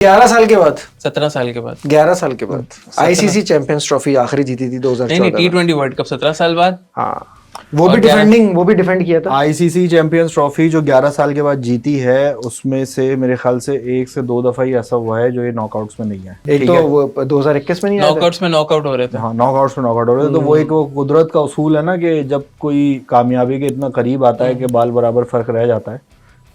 11 साल के बाद 17 साल के बाद 11 साल के बाद आईसीसी चैंपियंस ट्रॉफी आखिरी जीती थी 2014 नहीं T20 वर्ल्ड कप 17 साल बाद। हाँ वो भी डिफेंड किया था। आईसीसी चैंपियंस ट्रॉफी जो 11 साल के बाद जीती है उसमें से मेरे ख्याल से 1 से 2 दफा ही ऐसा हुआ है जो ये नॉकआउट्स में नहीं है। एक तो वो 2021 में नहीं आया नॉकआउट्स में नॉकआउट हो रहे थे। हाँ नॉकआउट्स में नॉकआउट हो रहे थे। तो वो एक वो कुदरत का उसूल है ना कि जब कोई कामयाबी के इतना करीब आता है कि बाल बराबर फर्क रह जाता है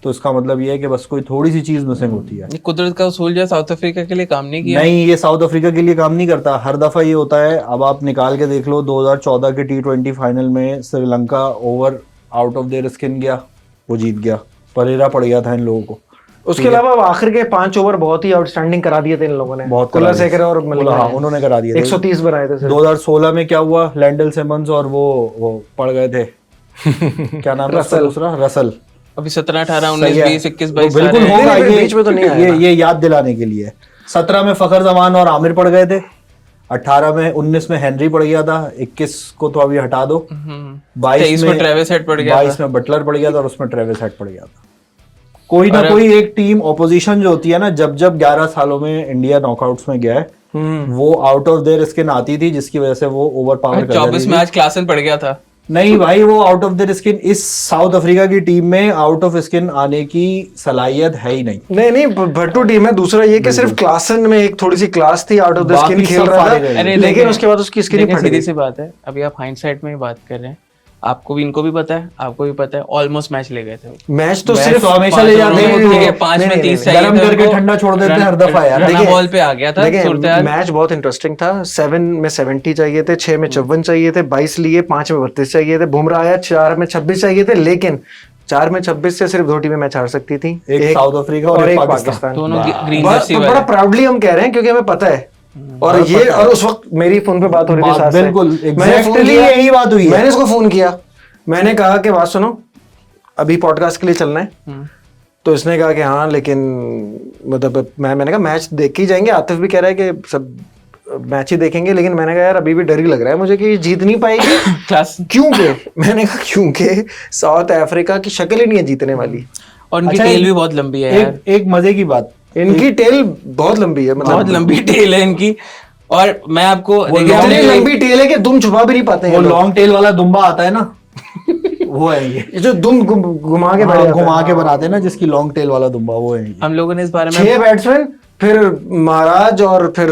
तो इसका मतलब ये है कि बस कोई थोड़ी सी चीज मिसिंग होती है। ये कुदरत का उसूल जो साउथ अफ्रीका के लिए काम नहीं किया। नहीं, ये साउथ अफ्रीका के लिए काम नहीं करता, हर दफा ये होता है। अब आप निकाल के देख लो 2014 के T20 फाइनल में Sri Lanka over out of their skin गया, वो जीत गया, परेरा पड़ गया था इन लोगों को। उसके अलावा आखिर के 5 ओवर बहुत ही आउटस्टैंडिंग करा दिए थे इन लोगों ने, बहुत कुलरसेकर और मलिंगा, हाँ उन्होंने करा दिए 130 बनाए थे। 2016 में क्या हुआ, लैंडल सिमंस और वो पड़ गए थे क्या नाम है उसका दूसरा, रसल। अभी 17, 18, 19, 20, 21, 22 बिल्कुल होगा, ये बीच में तो नहीं आया ये याद दिलाने के लिए। 17 में फखर जमान और आमिर पड़ गए थे, 18 में 19 में हेनरी पड़ गया था, 21 को तो अभी हटा दो, 22 में ट्रेविस हेड पड़ गया, 22 में बटलर पड़ गया था और उसमें ट्रेविस हेड पड़ गया था। कोई ना कोई एक टीम ऑपोजिशन जो होती है ना, जब 11 सालों में इंडिया नॉकआउट्स में गया है वो आउट ऑफ देयर स्किन आती थी, जिसकी वजह से वो ओवर पावर कर 24 में आज क्लासन पड़ गया था। नहीं भाई, वो आउट ऑफ देयर स्किन इस साउथ अफ्रीका की टीम में आउट ऑफ स्किन आने की सलाहियत है ही नहीं। भट्टू टीम है। दूसरा ये कि सिर्फ क्लासन में एक थोड़ी सी क्लास थी, आउट ऑफ द स्किन खेल रहा था, लेकिन उसके बाद उसकी स्किन ही फट गई। सीधी सी बात है, अभी आप हाइंडसाइट में ही बात कर रहे हैं, आपको भी, इनको भी पता है, आपको भी पता है, ऑलमोस्ट मैच ले गए थे। मैच तो सिर्फ हमेशा ले जाते हैं, 5 में 30 गरम करके ठंडा छोड़ देते हैं हर दफा यार। देखिए बॉल पे आ गया था। मैच बहुत इंटरेस्टिंग था। 7 में 70 चाहिए थे, 6 में 54 चाहिए थे, 22 लिए, 5 में 32 चाहिए थे, बुमराह आया, 4 में 26 चाहिए थे, लेकिन 4 में 26 से सिर्फ 2 टीमें मैच हार सकती थी, एक साउथ अफ्रीका और एक पाकिस्तान। दोनों ग्रीन जर्सी बड़ा प्राउडली हम कह रहे हैं क्योंकि हमें पता है। और ये और उस वक्त मेरी फोन पे बात हो रही थी साथ से, बिल्कुल एग्जैक्टली यही बात हुई है। मैंने इसको फोन किया, मैंने कहा कि बात सुनो, अभी पॉडकास्ट के लिए चलना है। तो इसने कहा कि हाँ, लेकिन मतलब मैंने कहा मैच देख के ही जाएंगे। आतिफ भी कह रहा है कि सब मैच ही देखेंगे, लेकिन मैंने कहा यार अभी भी डर ही लग रहा है मुझे कि जीत नहीं पाएगी। क्योंकि मैंने कहा क्योंकि साउथ अफ्रीका की शक्ल ही नहीं है जीतने वाली, और इनकी टेल भी बहुत लंबी है यार। एक मजे की बात, इनकी टेल बहुत लंबी है, मतलब बहुत लंबी टेल है इनकी। और मैं आपको इतनी लंबी टेल है कि दुम छुपा भी नहीं पाते हैं। वो लॉन्ग टेल वाला दुम्बा आता है ना वो है ये जो दुम घुमा के बनाते हैं ना, जिसकी लॉन्ग टेल वाला दुम्बा, वो है ये। हम लोगों ने इस बारे में 6 बैट्समैन, फिर महाराज, और फिर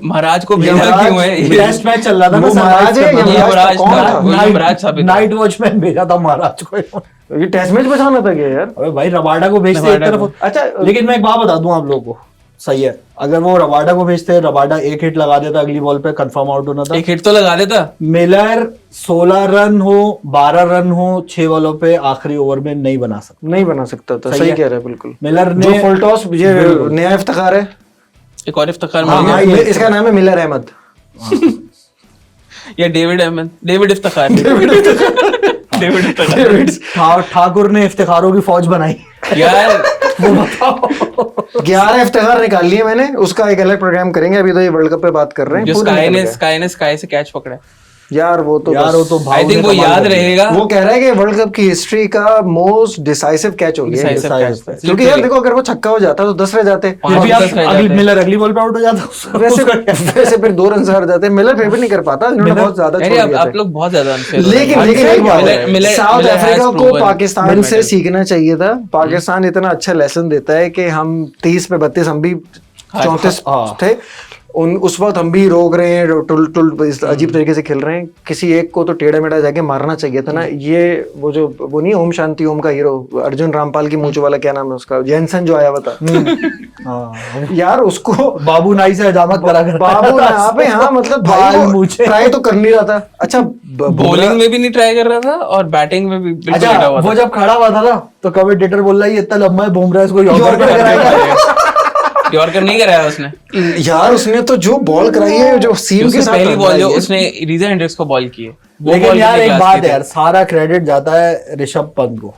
महाराज को भेजा क्यों है? टेस्ट मैच चल रहा था ना, महाराज है, यमराज नाइट वॉचमैन भेजा था महाराज को। ये टेस्ट मैच बचाना था क्या यार? अबे भाई रबाडा को भेजते एक तरफ। अच्छा, लेकिन मैं एक बात बता दूं आप लोगों को, सही है, अगर वो रबाडा को भेजते, रबाडा एक हिट लगा देता, अगली बॉल पे कंफर्म आउट होना था। एक हिट तो लगा देता। मिलर 16 रन हो, 12 रन हो, 6 बॉलों पे आखिरी ओवर में नहीं बना सकता था। सही कह रहे हैं बिल्कुल। मिलर ने जो फुल टॉस, ये नया इफ्तिखार है, एक और इफ्तिखार मिल गया। इसका नाम है मिलर अहमद या डेविड अहमद, डेविड इफ्तिखार। ठाकुर ने इफ्तिखारों की फौज बनाई यार। वो बताओ 11 इफ्तिखार निकाल लिए मैंने, उसका एक अलग प्रोग्राम करेंगे। अभी तो ये वर्ल्ड कप पे बात कर रहे हैं। जो स्काई से कैच पकड़ा यार, वो तो आई थिंक वो याद रहेगा। वो कह रहा है कि वर्ल्ड कप की हिस्ट्री का मोस्ट डिसाइसिव कैच हो गया, क्योंकि यार देखो, अगर वो छक्का हो जाता तो 10 रह जाते, मिलर अगली बॉल पे आउट हो जाता, वैसे फिर 2 रन से हार जाते। मिलर फिर भी नहीं कर पाता, इन्होंने बहुत ज्यादा, आप लोग बहुत ज्यादा। लेकिन एक बात, साउथ अफ्रीका को पाकिस्तान से सीखना चाहिए था। पाकिस्तान इतना अच्छा लेसन देता है कि हम 30 पे 32, हम भी 34 थे उस वक्त, हम भी रोक रहे हैं, अजीब तरीके से खेल रहे हैं। किसी एक को तो टेढ़ा मेढ़ा जाके मारना चाहिए था ना। ये वो नहीं, ओम शांति ओम का हीरो अर्जुन रामपाल की मूंछ वाला, क्या नाम है उसका, जैनसन जो आया हुआ था यार, उसको बाबू नाई से हजामत करा कर, बाबू पे। हाँ मतलब भाई ट्राई तो कर नहीं रहा था। अच्छा, बॉलिंग में भी नहीं ट्राई कर रहा था और बैटिंग में भी। अच्छा, वो जब खड़ा हुआ था तो कमेंटेटर बोल रहा है ये इतना लंबा है, बुमराह इसको यॉर्कर नहीं कराया उसने यार। उसने तो जो बॉल कराई है, जो सीम के साथ पहली बॉल जो उसने रीजन हेंड्रिक्स को बॉल की है, लेकिन यार एक बात है यार, सारा क्रेडिट जाता है ऋषभ पंत को।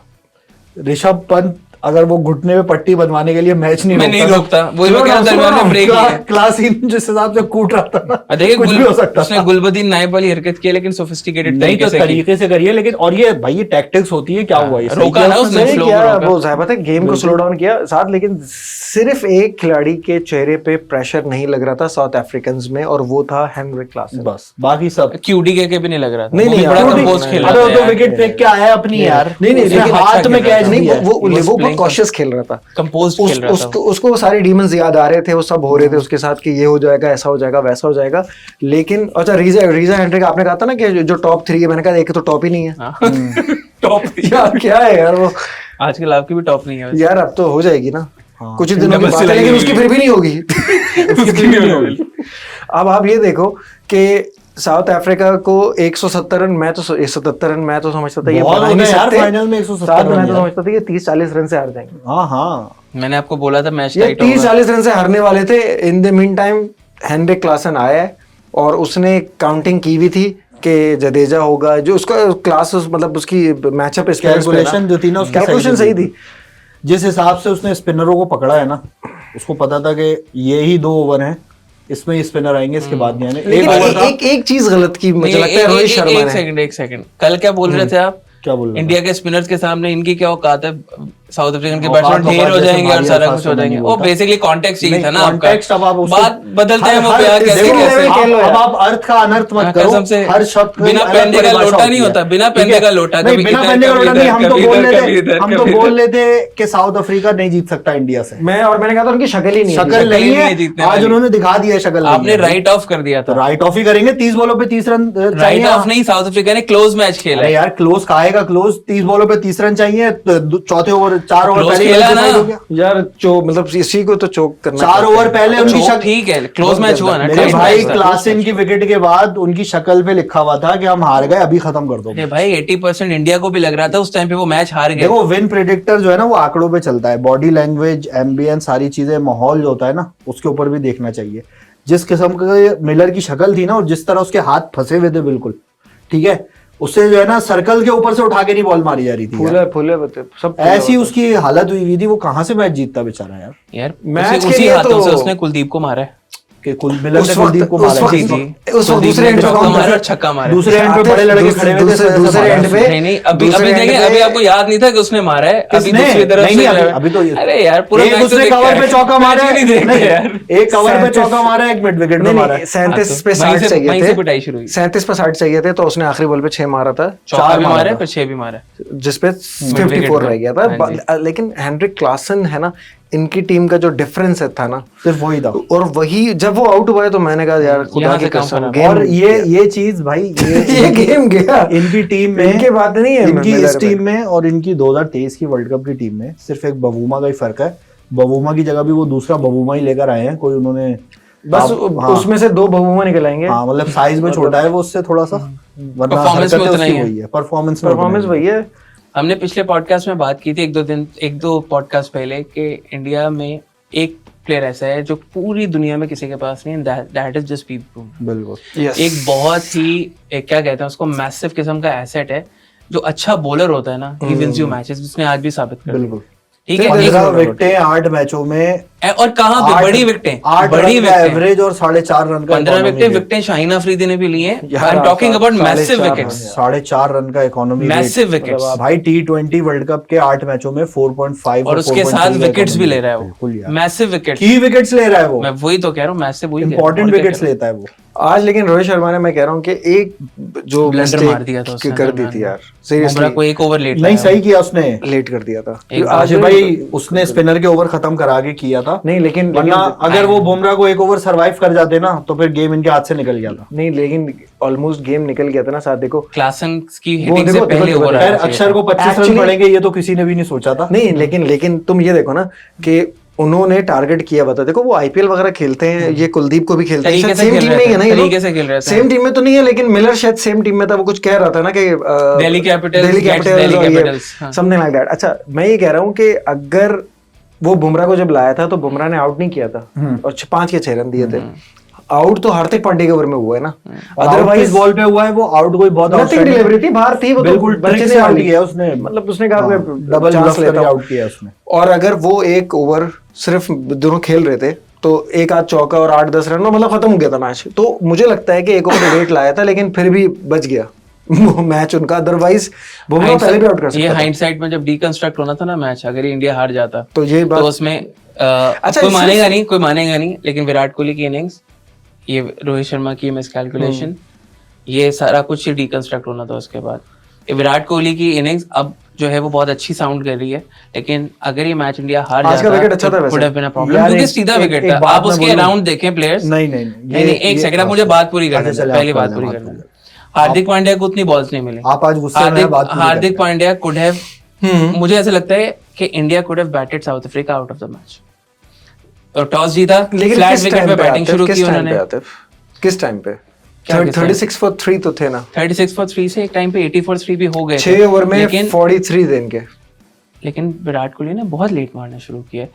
ऋषभ पंत अगर वो घुटने में पट्टी बनवाने के लिए मैच नहीं मैं नहीं रोकता, वही मैं कह रहा हूं, दरमियान में ब्रेक लिया। क्लास इन जिस हिसाब से कूट रहा था ना, देखिए कुछ भी हो सकता उसने गुलबदीन नायब वाली हरकत की, लेकिन सोफिस्टिकेटेड नहीं तो तरीके से करिए, लेकिन और ये भाई ये टैक्टिक्स होती है, क्या हुआ, रोका ना उसने, नहीं फ्लो किया को रोका। वो साहब पता है गेम को स्लो डाउन किया साथ, लेकिन सिर्फ एक खिलाड़ी के चेहरे पे प्रेशर नहीं लग रहा था साउथ अफ्रीकन में, और वो था हेनरिक क्लासन। बस बाकी सब क्यूडी के भी नहीं लग रहा था। नहीं, नहीं, बड़ा QD कंपोज खेल अरे रहा वो था तो यार। विकेट फेंक के आया अपनी यार, नहीं, उसने लेकिन हाथ अच्छा में खेल रहा कैच था। नहीं नहीं, है, वो बहुत कॉशियस खेल रहा था, कंपोज खेल रहा था। उसको सारे डीमंस याद आ रहे थे, वो सब हो रहे थे उसके साथ कि ये हो जाएगा, ऐसा हो जाएगा, वैसा हो जाएगा। लेकिन अच्छा रीजा हेनरिक आपने कहा था ना कि जो टॉप 3 है, मैंने कहा एक तो टॉप ही नहीं है। टॉप यार क्या है यार वो, आजकल आपकी भी टॉप नहीं है वैसे। यार अब तो हो जाएगी ना, कुछ ही दिनों की डबल बात है, सिलाई लेकिन हुई उसकी है। फिर भी नहीं होगी। उसकी भी नहीं होगी। अब आप ये देखो कि साउथ अफ्रीका को 170 रन, मैं तो 177 रन मैं तो समझता था ये बहुत बना ही हो नहीं गए यार सकते। फाइनल में 170 साथ में रन मैं तो यार। समझता था कि 30-40 रन से हार जाएंगे। हाँ हाँ मैंने आपको बोला था मैच ये टाइट होगा। 30-40 रन से हारने वाले थे। In the meantime Heinrich Klaasen आया है और उसने काउंटिंग की भी थी कि जडेजा होगा, जो उसका क्लास मतलब उसकी मैचअप कैलकुलेशन जो थी ना उसकी कैलकुलेशन सही थी। जिस हिसाब से उसने स्पिनरों को पकड़ा है ना, उसको पता था कि ये ही 2 ओवर हैं, इसमें ही स्पिनर आएंगे, इसके बाद नहीं आने। लेकिन एक ओवर था, एक चीज गलत की मुझे लगता है रोहित शर्मा ने। एक सेकंड, कल क्या बोल रहे थे आप? क्या बोल रहे इंडिया के स्पिनर्स के सामने इनकी क्या औकात है? साउथ अफ्रीकन के औकात बैट्समैन ढेर हो जैसे जाएंगे और मारिया सारा अल्फाज कुछ हो मैं जाएंगे। नहीं वो बोलता। बेसिकली कॉन्टेक्स्ट चाहिए था ना आपका। कॉन्टेक्स्ट अब आप उसको बात बदलते हैं वो हर- प्यार हर- कैसे देखो, कैसे। अब आप अर्थ का अनर्थ मत करो, कसम से हर शब्द बिना अलग पैंदे का परिभाषा लोटा होती नहीं है। होता, बिना ठीक है? पैंदे का लोटा, नहीं, कभी बिना इधर, पैंदे का कभी लोटा नहीं, इधर, हम तो कभी बोल इधर, लेते कभी इधर, हम तो कभी बोल इधर। लेते कि साउथ अफ्रीका नहीं जीत सकता इंडिया से। मैंने कहा था उनकी शक्ल ही नहीं है। शक्ल नहीं नहीं है है, जीतने आज वाली। उन्होंने दिखा दिया शक्ल नहीं आपने है। राइट ऑफ कर दिया तो था। राइट ऑफ ही करेंगे, 30 बॉलों पे 30 रन राइट चाहिए। ऑफ नहीं, साउथ अफ्रीका ने क्लोज मैच खेला अरे है। यार क्लोज खाएगा, क्लोज 30 बॉलों पे 30 रन चाहिए, तो चौथे ओवर 4 ओवर Close पहले खेला ना। हो गया। यार मतलब इसी को तो चोक करना 4 चाहते ओवर हैं। पहले उनकी चोक शक्ल, ठीक है, क्लोज मैच हुआ ना। मेरे tight भाई match था। क्लासन की विकेट के बाद उनकी शक्ल पे लिखा हुआ था कि हम हार गए, अभी खत्म कर दो। अरे भाई 80% इंडिया को भी लग रहा था उस टाइम पे वो मैच हार गए। देखो विन प्रेडिक्टर जो है ना वो आंकड़ों पे चलता है, बॉडी लैंग्वेज, एम्बियंस, सारी चीजें, माहौल जो होता है ना उसके ऊपर भी देखना चाहिए। जिस किस्म का मिलर की शक्ल थी ना और जिस तरह उसके हाथ फंसे हुए थे बिल्कुल, ठीक है, उससे जो है ना सर्कल के ऊपर से उठा के नहीं बॉल मारी जा रही थी यार। फूले बते सब ऐसी उसकी हालत हुई थी, वो कहां से मैच जीतता बेचारा यार। यार मैच के उसी लिए हाथों तो- से उसने कुलदीप को मारा है। कि मिलर ने कुलदीप को मारा उस है। वक्त कुलदीप दूसरे ने एंड पे चौका कौन मारा था? और छक्का मारा। दूसरे एंड पे बड़े लड़के खड़े हुए थे, दूसरे एंड पे नहीं नहीं, अभी दूसरे अभी end देखिए, पे- अभी आपको याद नहीं था कि उसने मारा है। अभी किसने? दूसरी तरफ नहीं, से नहीं, अभी तो ये- अरे यार पूरा एक मैच तो उसने देखते कवर हैं। पे चौका मारा मैच है, भी नहीं देखते यार। एक कवर पे 37 चौका मारा है, एक मिड विकेट पे नहीं मारा है। नहीं 37 पे वहीं 60 से- चाहिए वहीं थे, से पिटाई शुरू हुई। 37 पे 60 चाहिए थे, तो उसने आखिरी बॉल पे 6 मारा था, चौका भी मारा मारा है, था। पर 6 भी मारा है। जिसपे 54 रह गया था। लेकिन हेनरिक क्लासन है ना, इनकी टीम का जो डिफरेंस था ना, सिर्फ वही था। और वही जब वो आउट हुआ है तो मैंने कहा यार खुदा यहाँ की से काम कसम, खराब। गेम और ये चीज भाई ये गेम गया इनकी टीम में, इनके बात नहीं है इनकी मिलर इस पे। टीम में और इनकी 2023 की वर्ल्ड कप की टीम में सिर्फ एक बवूमा का ही फर्क है। बवूमा की जगह भी वो दूसरा बवूमा ही लेकर आए हैं, कोई उन्होंने बस हाँ, उसमें से 2 बहुमा निकल आएंगे। हाँ मतलब साइज में छोटा है वो उससे थोड़ा सा, वरना Performance में हरकतें उतना उसकी ही है। वही है, परफॉर्मेंस में परफॉर्मेंस उतना ही वही है। हमने पिछले पॉडकास्ट में बात की थी एक दो पॉडकास्ट पहले कि इंडिया में एक प्लेयर ऐसा है जो पूरी दुनिया में किसी के पास नहीं है, दैट इज जसप्रीत बुमराह। बिल्कुल। Yes. एक बहुत ही क्या कहते हैं उसको, मैसिव किस्म का एसेट है। जो अच्छा बॉलर होता है ना, ही विंस यू मैचेस, जिसने आज भी साबित कर दिया। बिल्कुल। ठीक है, 15 विकेटें 8 मैचों में, और कहाँ पे बड़ी विकेटें, 8 बड़ी रन का विकेटें, एवरेज और 4.5 रन का 15 economy rate। विकेटें शाहीन अफरीदी ने भी लिए। आई यार, am talking about 4.5 massive run. Wickets, 4.5 run का इकोनॉमी मैसिव विकेट्स। भाई T20 वर्ल्ड कप के 8 मैचों में 4.5 और उसके 4.3 साथ का विकेट्स भी economy ले रहा है rate। बिल्कुल वो, यार, मैसिव विकेट्स। की विकेट्स ले रहा है वो, मैं वही तो कह रहा हूँ, मैसिव वही इंपॉर्टेंट विकेट्स लेता है वो। आज लेकिन रोहित शर्मा ने, मैं कह रहा हूँ कि एक जो ब्लंडर mistake मार दिया था उसने कर दी थी यार, सीरियसली बुमराह को एक ओवर लेट नहीं सही किया उसने, लेट कर दिया था। एक आज भाई उसने स्पिनर के ओवर खत्म करा के किया था। नहीं लेकिन वरना अगर वो बुमराह को एक ओवर सरवाइव कर जाते ना तो फिर गेम इनके हाथ से निकल गया था। नहीं लेकिन ऑलमोस्ट गेम निकल गया था ना साथ। देखो क्लासन की वो हिटिंग से देखो, पहले देखो, ओवर खैर आया था। अक्षर को 25 रन Actually- पड़ेंगे ये तो किसी ने भी नहीं सोचा था। नहीं लेकिन तुम ये देखो ना कि उन्होंने टारगेट किया हुआ था। देखो वो आईपीएल वगैरह खेलते हैं, ये कुलदीप को भी खेलते हैं, तरीके से सेम खेल टीम रहे में ही है थे, ना ये लोग? तरीके से खेल रहे थे। सेम टीम में तो नहीं है, लेकिन मिलर शायद सेम टीम में था। वो कुछ कह रहा था ना कि Delhi Capitals Delhi gets Capitals Delhi और ये Capitals, हाँ। Something like that. अच्छा मैं ये कह रहा हूँ कि अगर वो बुमराह को जब लाया था तो बुमराह ने आउट नहीं किया था और 5 के 6 रन दिए थे। आउट तो हार्दिक पांड्या के ओवर में हुआ है ना, अदरवाइज बॉल पे हुआ है वो आउट, कोई बहुत नथिंग डिलीवरी थी, बाहर थी वो, बिल्कुल बच्चे से आउट किया उसने, मतलब उसने कहा डबल चांस लेता हूं। आउट किया उसने। और अगर वो एक ओवर सिर्फ दोनों खेल रहे थे तो एक आध चौका और 8-10 रन में मतलब खत्म हो गया था मैच। तो मुझे लगता है कि एक ओवर वेट लाया था लेकिन फिर भी बच गया मैच उनका, अदरवाइज बुमराह पहले भी आउट कर सकता था। ये हाइंडसाइट में जब डिकंस्ट्रक्ट होना था ना मैच, अगर इंडिया हार जाता तो ये बात, तो उसमें कोई मानेगा नहीं, लेकिन विराट कोहली की इनिंग्स, ये रोहित शर्मा की मिस कैलकुलेशन, ये सारा कुछ डिकंस्ट्रक्ट होना था उसके बाद। ये विराट कोहली की इनिंग्स अब जो है वो बहुत अच्छी साउंड कर रही है, लेकिन अगर ये मैच इंडिया हार आज का विकेट अच्छा था वैसे, would have been a problem, क्योंकि सीधा विकेट था। आप उसके अराउंड देखें प्लेयर्स, नहीं एक सेकंड, आप मुझे बात पूरी करने दें, पहली बात पूरी करने दें। हार्दिक पांड्या को उतनी बॉल्स नहीं मिली। आप आज गुस्से में बात पूरी हार्दिक पांड्या कुड हैव, मुझे ऐसा लगता है कि India could have batted south Africa out of the match, और टॉस जीता, फ्लैट विकेट पे बैटिंग शुरू की उन्होंने। किस टाइम पे 36 for 3 तो थे ना, 36 for 3 से एक टाइम पे 80 for 3 भी हो गए 6 ओवर में 43 थे इनके। लेकिन विराट कोहली ने बहुत लेट मारना शुरू किया।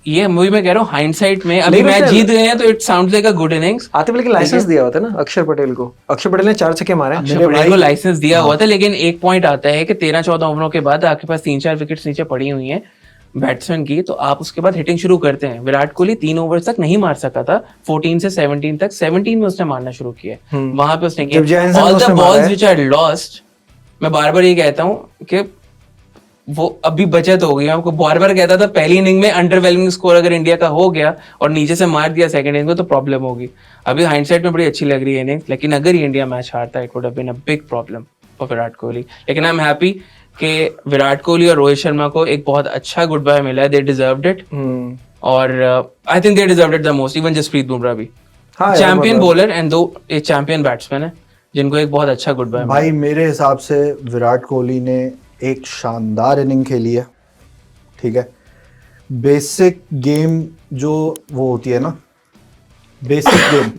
ये मूवी में कह रहा हूँ हाइंडसाइट में, अभी मैच जीत गए हैं तो it sounds like a good innings. Atif लेकिन लाइसेंस दिया हुआ था ना अक्षर पटेल को, अक्षर पटेल ने 4 छक्के मारे। अक्षर पटेल को लाइसेंस दिया हुआ था, लेकिन एक पॉइंट आता है कि 13-14 ओवरों के बाद आपके पास 3-4 विकेट्स नीचे पड़ी हुई हैं बैट्समैन की, तो आप उसके बाद हिटिंग शुरू करते हैं। विराट कोहली 3 ओवर तक नहीं मार सका था, 14 से 17 तक, 17 में उसने मारना शुरू किया। वहां पे उसने किया all the balls which are lost. मैं बार बार ये कहता हूँ कि वो अभी बचत हो गई। आपको बार बार कहता था पहली इनिंग में अंडरवेलमिंग स्कोर अगर इंडिया का हो गया और नीचे से मार दिया सेकंड इनिंग में तो प्रॉब्लम होगी। अभी हाइंडसाइट में बड़ी अच्छी लग रही है इनिंग, लेकिन अगर ये इंडिया मैच हारता it would have been a big problem for Virat Kohli. लेकिन आई एम हैप्पी कि विराट कोहली और रोहित शर्मा को एक बहुत अच्छा गुड बाय मिला है। दे डिजर्व्ड इट, और I think they deserved it the most. Even Jasprit Bumrah भी चैंपियन बॉलर एंड दो एक चैंपियन बैट्समैन है जिनको एक बहुत अच्छा गुड बाय। भाई मेरे हिसाब से विराट कोहली ने एक शानदार इनिंग खेली है, ठीक है। बेसिक गेम जो वो होती है ना, बेसिक गेम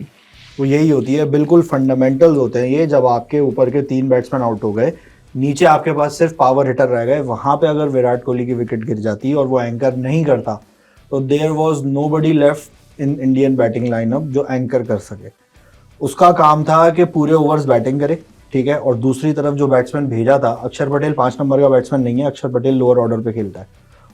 वो यही होती है, बिल्कुल फंडामेंटल्स होते हैं ये। जब आपके ऊपर के 3 बैट्समैन आउट हो गए, नीचे आपके पास सिर्फ पावर हिटर रह गए, वहां पे अगर विराट कोहली की विकेट गिर जाती और वो एंकर नहीं करता तो there was nobody left in Indian batting lineup जो एंकर कर सके। उसका काम था कि पूरे ओवर्स बैटिंग करे, ठीक है। और दूसरी तरफ जो बैट्समैन भेजा था, अक्षर पटेल 5 नंबर का बैट्समैन नहीं है, अक्षर पटेल लोअर ऑर्डर पे खेलता है।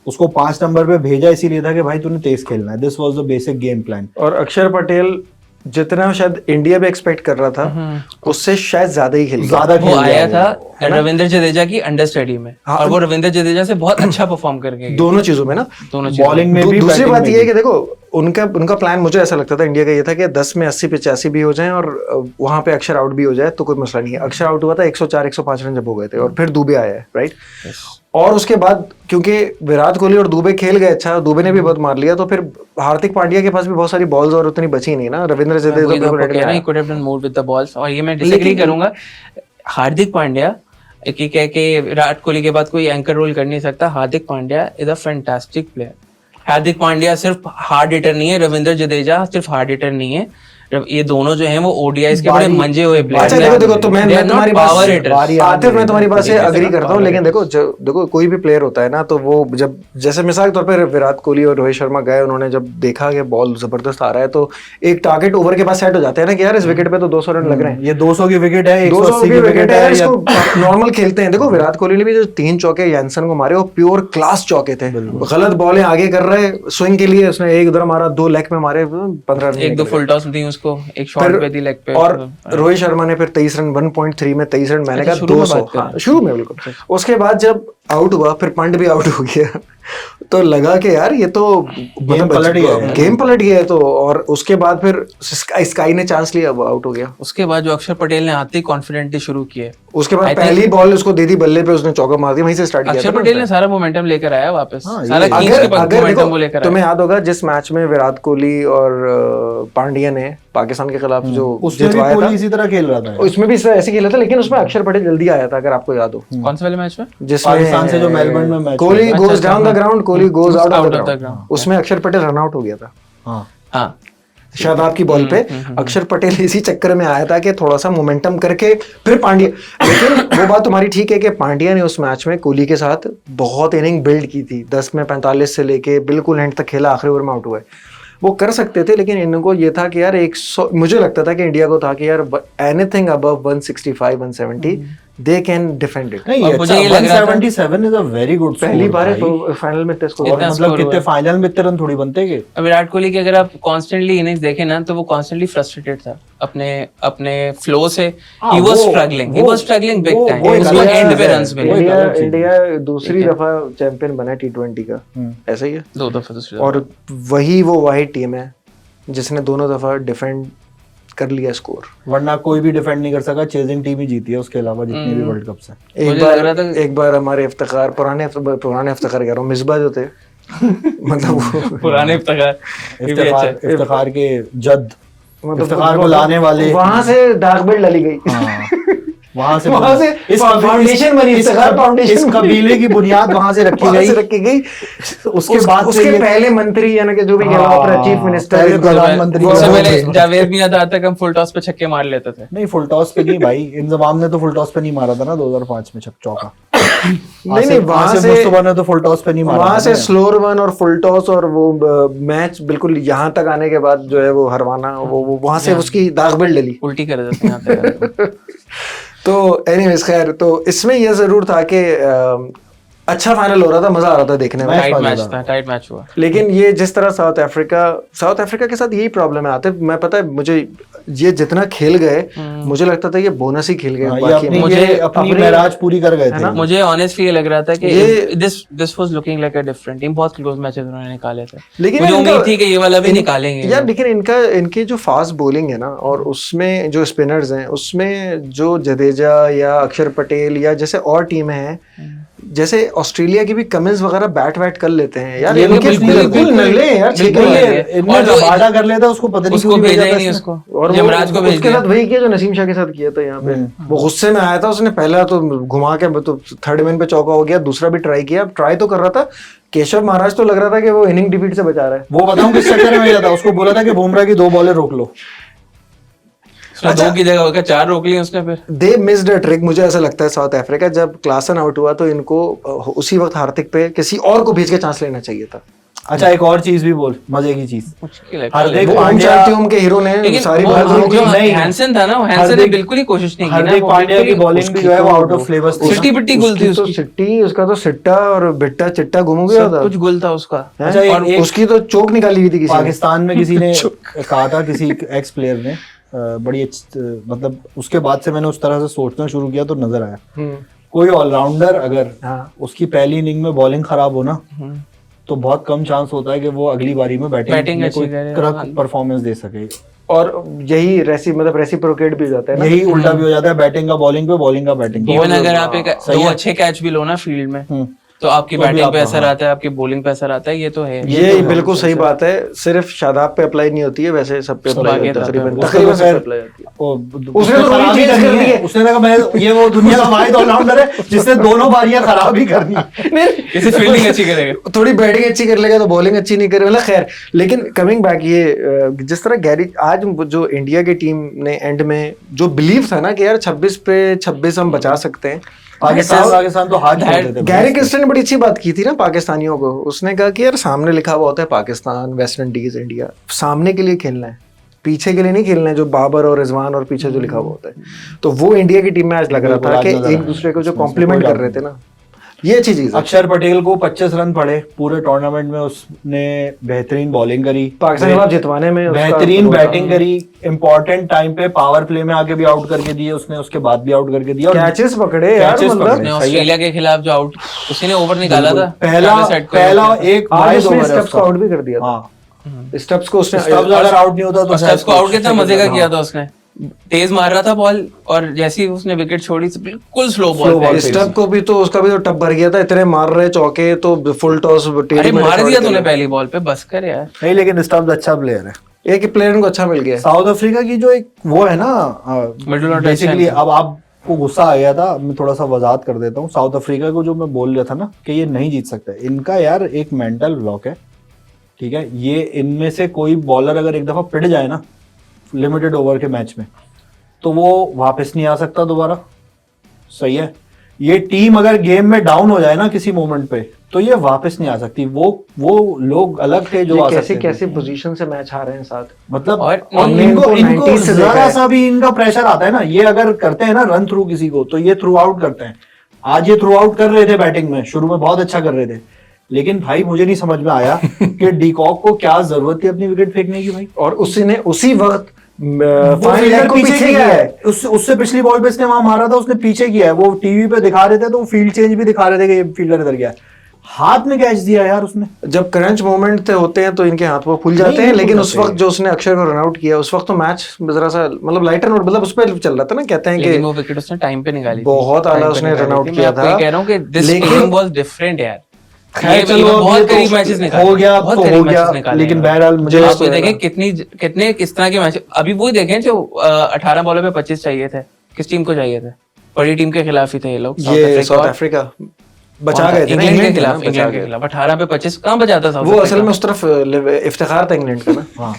उसको 5 नंबर पे भेजा इसीलिए था कि भाई तूने तेज खेलना है। This was the basic game plan. और अक्षर पटेल जितना शायद इंडिया भी एक्सपेक्ट कर रहा था उससे शायद ज्यादा ही खेल वो आया था रविंद्र जडेजा की अंडरस्टडी में, और वो रविंद्र जडेजा से बहुत अच्छा परफॉर्म करके दोनों चीजों में ना, दोनों बॉलिंग में भी। दूसरी बात ये है कि देखो उनका प्लान मुझे ऐसा लगता था इंडिया का ये था कि 10 में 80-85 भी हो जाएं और वहां पे अक्षर आउट भी हो जाए तो कोई मसला नहीं है। अक्षर आउट हुआ था 104-105 रन जब हो गए थे, और फिर दुबे आया है, राइट। और उसके बाद क्योंकि विराट कोहली और दुबे खेल गए अच्छा, दुबे ने भी बहुत मार लिया, तो फिर हार्दिक पांड्या के पास भी बहुत सारी बॉल्स और उतनी बची नहीं ना। रविंद्र जडेजा तो बिल्कुल रेडी नहीं, could have done more with the balls. और ये मैं डिसएग्री करूंगा, हार्दिक पांड्या कि कह के विराट कोहली के बाद कोई एंकर रोल कर नहीं सकता। Hardik Pandya is a fantastic player. Hardik Pandya सिर्फ हार्ड हिटर नहीं है, रविंद्र जडेजा सिर्फ हार्ड हिटर नहीं है, ये दोनों जो हैं वो ओडीआईज के बड़े मंजे हुए प्लेयर हैं। अच्छा देखो तो मैं तुम्हारी बात से अग्री करता हूँ, लेकिन देखो कोई भी प्लेयर होता है ना, तो वो जब जैसे मिसाल के तौर पर विराट कोहली और रोहित शर्मा गए, उन्होंने जब देखा कि बॉल जबरदस्त आ रहा है तो एक टारगेट ओवर के पास सेट हो जाते हैं ना कि यार इस विकेट पे तो 200 रन लग रहे हैं, ये 200 की विकेट है, 280 की विकेट है, इसको नॉर्मल खेलते हैं। देखो विराट कोहली ने भी जो 3 चौके यानसन को मारे वो प्योर क्लास चौके थे। गलत बॉलें आगे कर रहे स्विंग के लिए, उसने एक उधर मारा, 2 लेग में मारे 15 रन, 1-2 फुल टॉस दी उसको, एक शॉट पे दी लेग पे। और रोहित शर्मा ने फिर 23 रन 1.3 में 23 रन, मैंने कहा 200 शुरू में बिल्कुल। उसके बाद जब आउट हुआ फिर पंड भी आउट हो गया तो लगा कि यार ये तो गेम पलट गया है तो। और उसके बाद फिर स्काई ने चांस लिया, वो आउट हो गया। उसके बाद जो अक्षर पटेल ने आते ही कॉन्फिडेंटली शुरू किए, उसके बाद पहली बॉल उसको दे दी बल्ले पे, उसने चौका मार दिया, वहीं से स्टार्ट किया। अक्षर पटेल ने सारा मोमेंटम लेकर आया वापस, सारा अगर तुम्हें याद होगा जिस मैच में विराट कोहली और पांड्या ने पाकिस्तान के खिलाफ जो जितवाया था, इसी तरह खेल रहा था, उसमें भी ऐसे खेला था, लेकिन उसमें अक्षर पटेल जल्दी आया था, अगर आपको याद हो। कौन से वाले मैच में? पाकिस्तान से जो मेलबर्न में match, Kohli goes down the ground, Kohli goes out of the ground, उसमें अक्षर पटेल रन आउट हो गया था। हाँ शादाब की बॉल पे अक्षर पटेल इसी चक्कर में आया था कि थोड़ा सा मोमेंटम करके फिर पांड्या। लेकिन वो बात तुम्हारी ठीक है कि पांड्या ने उस मैच में कोहली के साथ बहुत इनिंग बिल्ड की थी, 10 में 45 से लेके बिल्कुल एंड तक खेला, आखिरी ओवर में आउट हुआ है। वो कर सकते थे, लेकिन इनको ये था कि यार 100, मुझे लगता था कि इंडिया को था कि यार anything above 165 170 they can defend it. नहीं, और मुझे ये लग रहा था 177 इज अ वेरी गुड पहली बार फाइनल में टेस्ट को, इतना मतलब score कितने हुआ। फाइनल में इतने रन थोड़ी बनते के। विराट कोहली की अगर आप कॉन्स्टेंटली इनिंग्स देखें ना तो वो कॉन्स्टेंटली फ्रस्ट्रेटेड था अपने फ्लो से। He was struggling big time, उसको एंड पे रन्स मिले। इंडिया दूसरी दफा चैंपियन बना T20 का, ऐसा ही है, 2 दफा दूसरी और वही वो वाहिद टीम है जिसने दोनों दफा डिफेंड कर लिया स्कोर। वरना कोई भी डिफेंड नहीं कर सका, चेजिंग टीम ही जीती है उसके अलावा जितने भी वर्ल्ड कप्स हैं। एक बार हमारे इफ्तिखार, पुराने इफ्तिखार कह रहा हूँ, मिसबा जो थे मतलब पुराने इफ्तिखार के जद, इफ्तिखार को लाने वाले, वहां से डार्क बेल्ट डाली गई। वहां से इस फाउंडेशन बनी, इफ्तिखार फाउंडेशन, इस कबीले की बुनियाद वहां से रखी गई। उसके बाद उसके पहले मंत्री यानी कि जो भी कहलाओ चीफ मिनिस्टर, प्रधानमंत्री, उससे पहले जावेद मियां था तक हम फुल टॉस पे छक्के मार लेते थे। नहीं, फुल टॉस पे नहीं भाई, इंजमाम ने तो फुल टॉस पे नहीं मारा था ना 2005 में चौका। नहीं, वहां से मुस्तफा ने तो फुल टॉस पे नहीं मारा, वहां से स्लो रन और फुल टॉस और वो मैच बिल्कुल यहाँ तक आने के बाद जो है वो हरवाना, वो वहां से उसकी दाग बेल्ट डली, उल्टी कर देते यहाँ पे। तो एनीवेज खैर, तो इसमें यह जरूर था कि अच्छा फाइनल हो रहा था, मजा आ रहा था देखने में, टाइट मैच हुआ। लेकिन ये जिस तरह साउथ अफ्रीका के साथ यही प्रॉब्लम है। आते मैं पता है मुझे, ये जितना खेल गए मुझे लगता था ये बोनस ही खेल गए, बाकी मुझे अपनी महराज पूरी कर गए थे। मुझे ऑनेस्टली ये लग रहा था कि this was looking like a different team. बहुत क्लोज मैचेस उन्होंने निकाले थे, लेकिन मुझे उम्मीद थी कि ये वाला भी निकालेंगे यार। लेकिन इनके जो फास्ट बॉलिंग है ना, और उसमें जो स्पिनर्स हैं, उसमें जो जडेजा या अक्षर पटेल या जैसे और टीमें हैं, जैसे ऑस्ट्रेलिया की भी कमिंस वगैरह बैट कर लेते हैं यार, ये इनके बिल्कुल नगले हैं यार, इनने रबाडा कर लेता, उसको पता नहीं क्यों भेजा ही नहीं उसको, और यमराज को भेज उसके साथ वही किया जो नसीम शाह के साथ किया था यहाँ पे। वो गुस्से में आया था, उसने पहला तो घुमा के तो थर्ड मैन पे चौका हो गया, दूसरा भी ट्राई तो कर रहा था। केशव महाराज तो लग रहा था कि वो इनिंग डिफीट से बचा रहा है। वो बताऊं किस चक्कर में गया था, उसको बोला था कि बुमराह की 2 बॉलें रोक लो, अच्छा, 2 की जगह होकर 4 रोक ली उसने। फिर दे मिस्ड अ ट्रिक, मुझे ऐसा लगता है। साउथ अफ्रीका जब क्लासन आउट हुआ तो इनको उसी वक्त हार्दिक पे किसी और को भेज के चांस लेना चाहिए था। अच्छा, एक और चीज भी बोल, मजे की चीज, हार्दिक पांड्या के हीरो ने सारी बात नहीं, हैंसन था ना, हैंसन ने बिल्कुल ही कोशिश नहीं की ना। हार्दिक पांड्या की बॉलिंग भी जो है वो आउट ऑफ फ्लेवर, सिट्टी पिट्टी गुल थी उसकी, सिट्टी, उसका तो सिट्टा और बिट्टा चिट्टा घूम गया था, कुछ गुल था उसका। अच्छा, उसकी तो चोक निकाली हुई थी किसी पाकिस्तान में, किसी ने कहा था, किसी एक्स प्लेयर ने, बड़ी मतलब उसके बाद से मैंने उस तरह से सोचना शुरू किया तो नजर आया, कोई ऑलराउंडर अगर उसकी पहली इनिंग में बॉलिंग खराब हो ना, तो बहुत कम चांस होता है कि वो अगली बारी में बैटिंग में कोई परफॉर्मेंस दे सके, और यही रेसिप्रोकेट भी हो जाता है ना, यही उल्टा भी हो जाता है, बैटिंग का बॉलिंग पे, बॉलिंग का बैटिंग पे। इवन अगर आप एक 2 अच्छे कैच भी लो ना फील्ड में, तो आपकी बैटिंग पे असर आता है, आपकी बॉलिंग पे असर आता है, ये तो है। ये बिल्कुल सही बात है, सिर्फ शादाब पे अप्लाई नहीं होती है, वैसे सब पे अप्लाई होती है, तकरीबन सब पे अप्लाई होती है। उसने तो वही चीज कर दी है, उसने कहा मैं ये वो दुनिया का वाहिद ऑलराउंडर है जिसने दोनों बारियां खराब ही करनी, किसी फील्डिंग अच्छी करेगा, थोड़ी बैटिंग अच्छी कर लेगा तो बॉलिंग अच्छी नहीं करेगा, खैर। लेकिन कमिंग बैक, ये जिस तरह गैरी, आज जो इंडिया की टीम ने एंड में जो बिलीव था ना कि यार 26 पे 26 हम बचा सकते हैं, पाकिस्तान तो हाथ छोड़ देते। गैरी क्रिस्टन ने बड़ी अच्छी बात की थी ना पाकिस्तानियों को, उसने कहा कि यार सामने लिखा हुआ होता है पाकिस्तान, वेस्ट इंडीज, इंडिया, सामने के लिए खेलना है, पीछे के लिए नहीं खेलना है, जो बाबर और रिजवान और पीछे जो लिखा हुआ होता है। तो वो इंडिया की टीम में आज लग रहा था कि एक दूसरे को जो कॉम्प्लीमेंट कर रहे थे ना, ये अच्छी चीज है। अक्षर पटेल को 25 रन पड़े पूरे टूर्नामेंट में, उसने बेहतरीन बॉलिंग करी, पाकिस्तान जितवाने में बेहतरीन बैटिंग करी, इंपॉर्टेंट टाइम पे पावर प्ले में आके भी आउट करके दिए उसने, उसके बाद भी आउट करके दिया, कैचेस पकड़े यार, मतलब ऑस्ट्रेलिया के खिलाफ जो आउट उसी ने ओवर निकाला था, पहला एक वाइड ओवर स्टब्स को आउट भी कर दिया था। स्टब्स को उसने, अगर आउट नहीं होता तो स्टब्स को आउट कितना मजे का किया था उसने, तेज मार रहा था बॉल, और जैसे ही उसने विकेट छोड़ी बिल्कुल स्लो बॉल, स्टब को भी तो उसका भी तो टप भर गया था, इतने मार रहे चौके, तो फुल टॉस अरे मार दिया तूने पहली बॉल पे, बस कर यार। नहीं, लेकिन स्टब्स अच्छा प्लेयर है, एक प्लेयर को अच्छा मिल गया। साउथ अफ्रीका की जो एक वो है ना, बेसिकली अब आपको गुस्सा आ गया था, मैं थोड़ा सा वजाहत कर देता हूँ। साउथ अफ्रीका को जो मैं बोल रहा था ना कि ये नहीं जीत सकता, इनका यार एक मेंटल ब्लॉक है, ठीक है। ये इनमें से कोई बॉलर अगर एक दफा पिट जाए ना लिमिटेड ओवर के मैच में, तो वो वापस नहीं आ सकता दोबारा, सही है। ये टीम अगर गेम में डाउन हो जाए ना किसी मोमेंट पे, तो ये वापस नहीं आ सकती। वो लोग अलग थे जो आ सकते थे। कैसे पोजीशन से मैच हारे हैं साथ, मतलब और इनको 90 से देखा जरा है। सा भी इनका प्रेशर आता है ना, ये अगर करते हैं ना रन थ्रू किसी को, तो ये थ्रू आउट करते हैं। आज ये थ्रू आउट कर रहे थे बैटिंग में, शुरू में बहुत अच्छा कर रहे थे, लेकिन भाई मुझे नहीं समझ में आया कि डीकॉक को क्या जरूरत थी अपनी विकेट फेंकने की भाई। और उसने उसी वक्त वो फाइनल फील्डर को पीछे किया है, उससे पिछली बॉल पे इसने वहां मारा था, उसने पीछे किया है। वो टीवी पे दिखा रहे थे तो फील्ड चेंज भी दिखा रहे थे कि ये फील्डर इधर गया है। हाथ में कैच दिया यार उसने। जब क्रंच मोमेंट होते हैं तो इनके हाथ वो फूल जाते हैं, लेकिन उस वक्त जो उसने अक्षर को रन आउट किया, उस वक्त तो मैच जरा सा मतलब लाइटर नोट, मतलब उस पर चल रहा था ना, कहते हैं लेकिन कि वो विकेट उसने टाइम पे निकाली थी, बहुत आला time पे उसने निकाली रन आउट थी। किया मैं आपको ये था। कह रहा हूँ कि दिस लेकिन- गेम वाज डिफरेंट यार। खैर चलो अब बहुत ये करीब तो मैचेस निकाले, हो गया बहुत तो करीब हो मैचेस गया, निकाले लेकिन हैं। बहरहाल मुझे आप ये देखें कितने किस तरह के मैच, अभी वो देखें जो 18 बॉलों में 25 चाहिए थे, किस टीम को चाहिए थे? बड़ी टीम के खिलाफ ही थे ये लोग, ये साउथ अफ्रीका बचा गए थे ना, इंग्लैंड के इंग्लैंड खिलाफ, इंग्लैंड के खिलाफ 18 पे 25 कहां बचाता था? वो असल में उस तरफ इफ्तिखार था इंग्लैंड का ना। हाँ